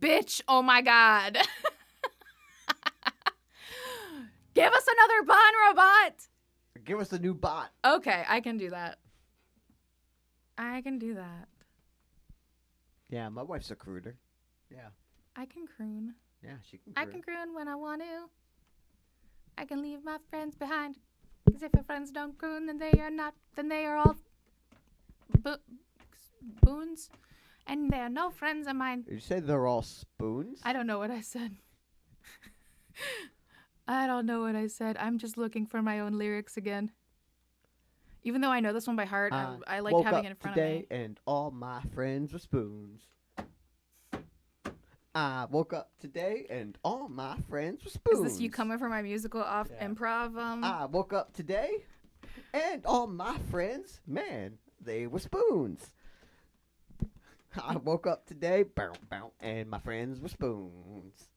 S3: Bitch, oh my god. Give us another Bonra bot.
S4: Give us a new bot.
S3: Okay, I can do that. I can do that.
S4: Yeah, my wife's a crooner. Yeah.
S3: I can croon.
S4: Yeah, she can
S3: I
S4: croon.
S3: can croon when I want to. I can leave my friends behind. Because if your friends don't croon, then they are all boons. And they are no friends of mine.
S4: Did you say they're all spoons?
S3: I don't know what I said. I don't know what I said. I'm just looking for my own lyrics again. Even though I know this one by heart, I like having it in front of me.
S4: And all my friends were spoons. I woke up today and all my friends were spoons.
S3: Is this you coming from my musical off improv?
S4: I woke up today and all my friends, man, they were spoons. I woke up today, and my friends were spoons.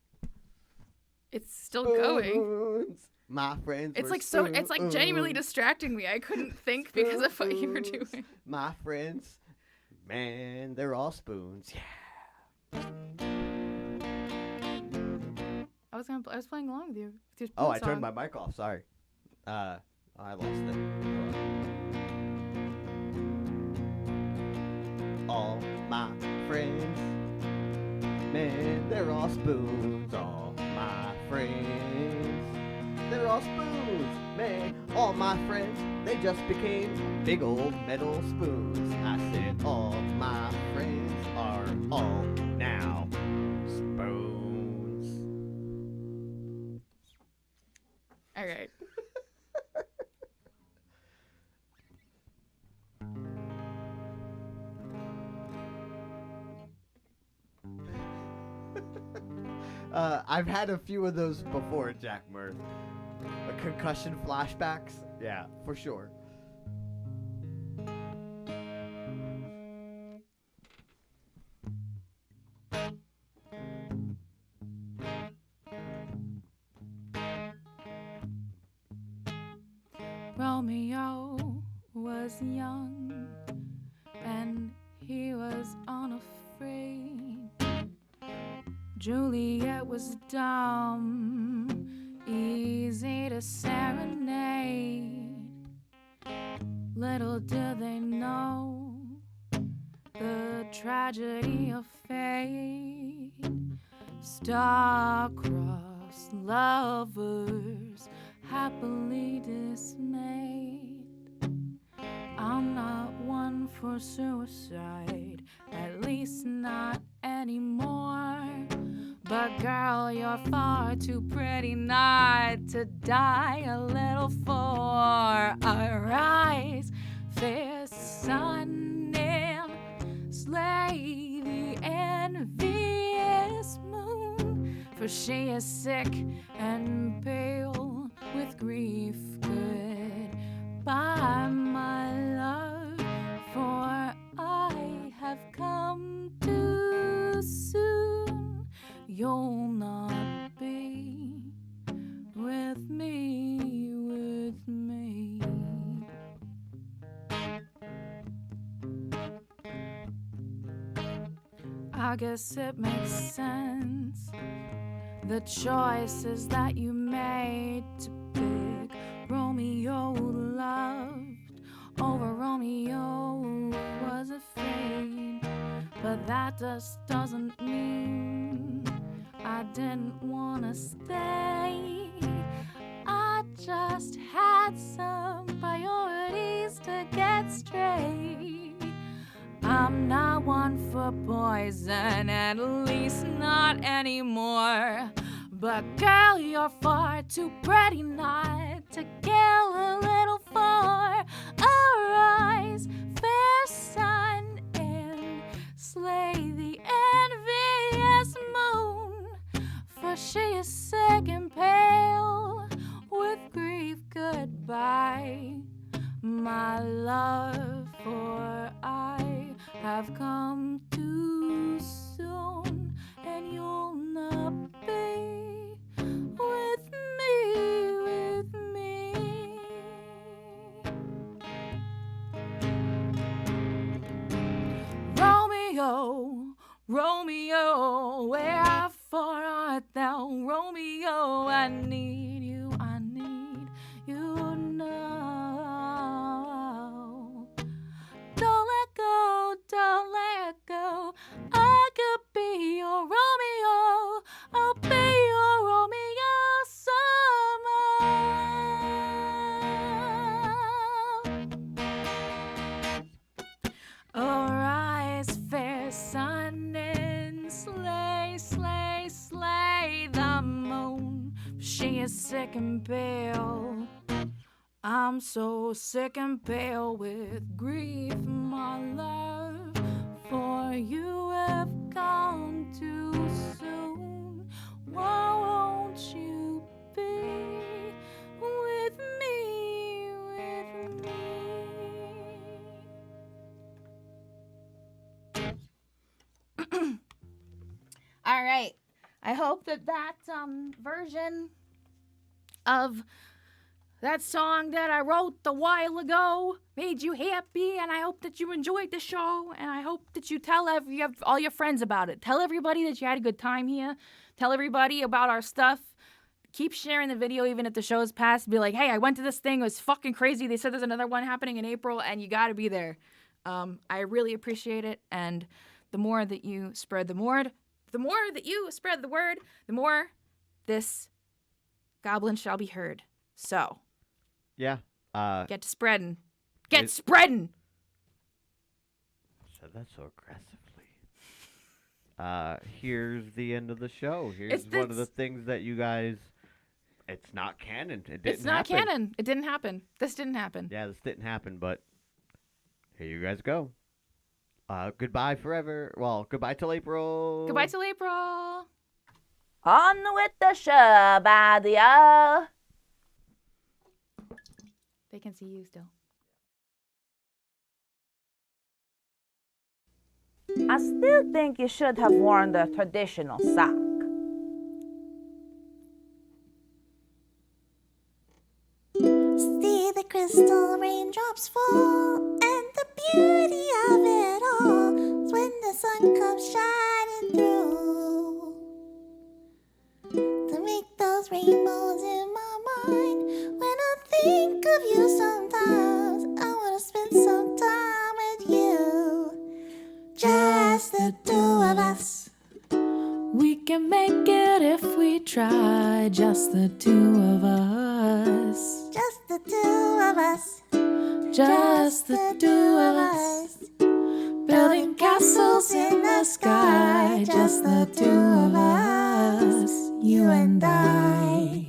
S3: It's still going.
S4: Spoons. My friends
S3: It's
S4: were
S3: like
S4: spoons.
S3: it's like genuinely distracting me. I couldn't think because of what you were
S4: Spoons.
S3: doing.
S4: My friends, man, they're all spoons. Yeah.
S3: I was playing along with you. With your
S4: Oh,
S3: spoon
S4: I turned
S3: song.
S4: my mic off. Sorry. I lost it. All my friends, man, they're all spoons. All my friends, they're all spoons. Man, all my friends, they just became big old metal spoons. I said all my friends are all now spoons.
S3: All right.
S4: I've had a few of those before, Jack Murph. Concussion flashbacks? Yeah, for sure.
S3: Romeo was young and he was unafraid. Juliet was dumb, easy to serenade. Little did they know the tragedy of fate. Star-crossed lovers happily dismayed. I'm not one for suicide, at least not anymore. But girl, you're far too pretty not to die a little for. Arise, fair sun, and slay the envious moon, for she is sick and pale with grief. Goodbye, my love, for I have come too soon. You'll not be with me, with me. I guess it makes sense the choices that you made to pick Romeo loved over Romeo was a fate, but that just doesn't mean I didn't wanna stay. I just had some priorities to get straight. I'm not one for poison, at least not anymore. But girl, you're far too pretty not to kill a little for. Arise, fair sun, and slay the envious moon, for she is sick and pale with grief. Goodbye, my love, for I have come too soon, and you'll not be with me, with me. Romeo, Romeo, wherefore art thou? Romeo, I need you now. Don't let go, don't let go. I could be your Romeo, I'll be your Romeo summer. Arise, fair sun, and slay, slay, slay the moon. She is sick and pale. I'm so sick and pale with grief, my love, for you have gone too soon. Why won't you be with me, with me? All right. I hope that version of that song that I wrote a while ago made you happy, and I hope that you enjoyed the show, and I hope that you tell all your friends about it. Tell everybody that you had a good time here. Tell everybody about our stuff. Keep sharing the video even if the show's passed. Be like, hey, I went to this thing. It was fucking crazy. They said there's another one happening in April, and you gotta be there. I really appreciate it, and the more that you spread the word, the more this goblin shall be heard. So,
S4: yeah.
S3: Get to spreading. Get spreading!
S4: Said that so aggressively. Here's the end of the show. Here's one of the things that you guys... It's not canon.
S3: It's not canon. It didn't happen. This didn't happen.
S4: Yeah, this didn't happen, but here you guys go. Goodbye forever. Well, goodbye till April.
S3: Goodbye till April.
S2: On with the show, buddy-o.
S3: They can see you still.
S2: I still think you should have worn the traditional sock.
S5: See the crystal raindrops fall, and the beauty of it all is when the sun comes shining through to make those rainbows in my mind. When I think of you sometimes, I want to spend some time with you, just the two of us.
S3: We can make it if we try, just the two of us.
S5: Just the two of us.
S3: Just the two of us. Building castles in the sky, just the two of us, you and I.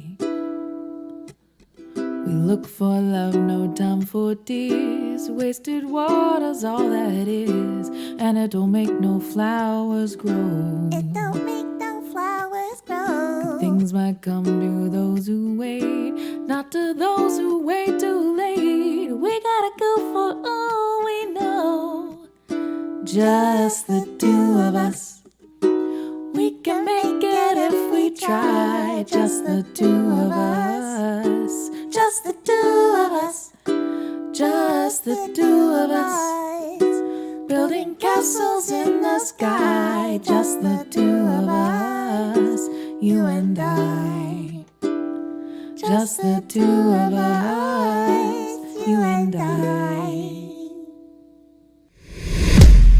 S3: We look for love, no time for tears. Wasted water's all that it is, and it don't make no flowers grow.
S5: It don't make no flowers grow.
S3: Good things might come to those who wait, not to those who wait too late. We gotta go for all we know, just the two of us. We can make it if we try, just the two of us. Just the two of us. Just the two of us. Building castles in the sky, just the two of us. you and I. Just the two of us, you and I.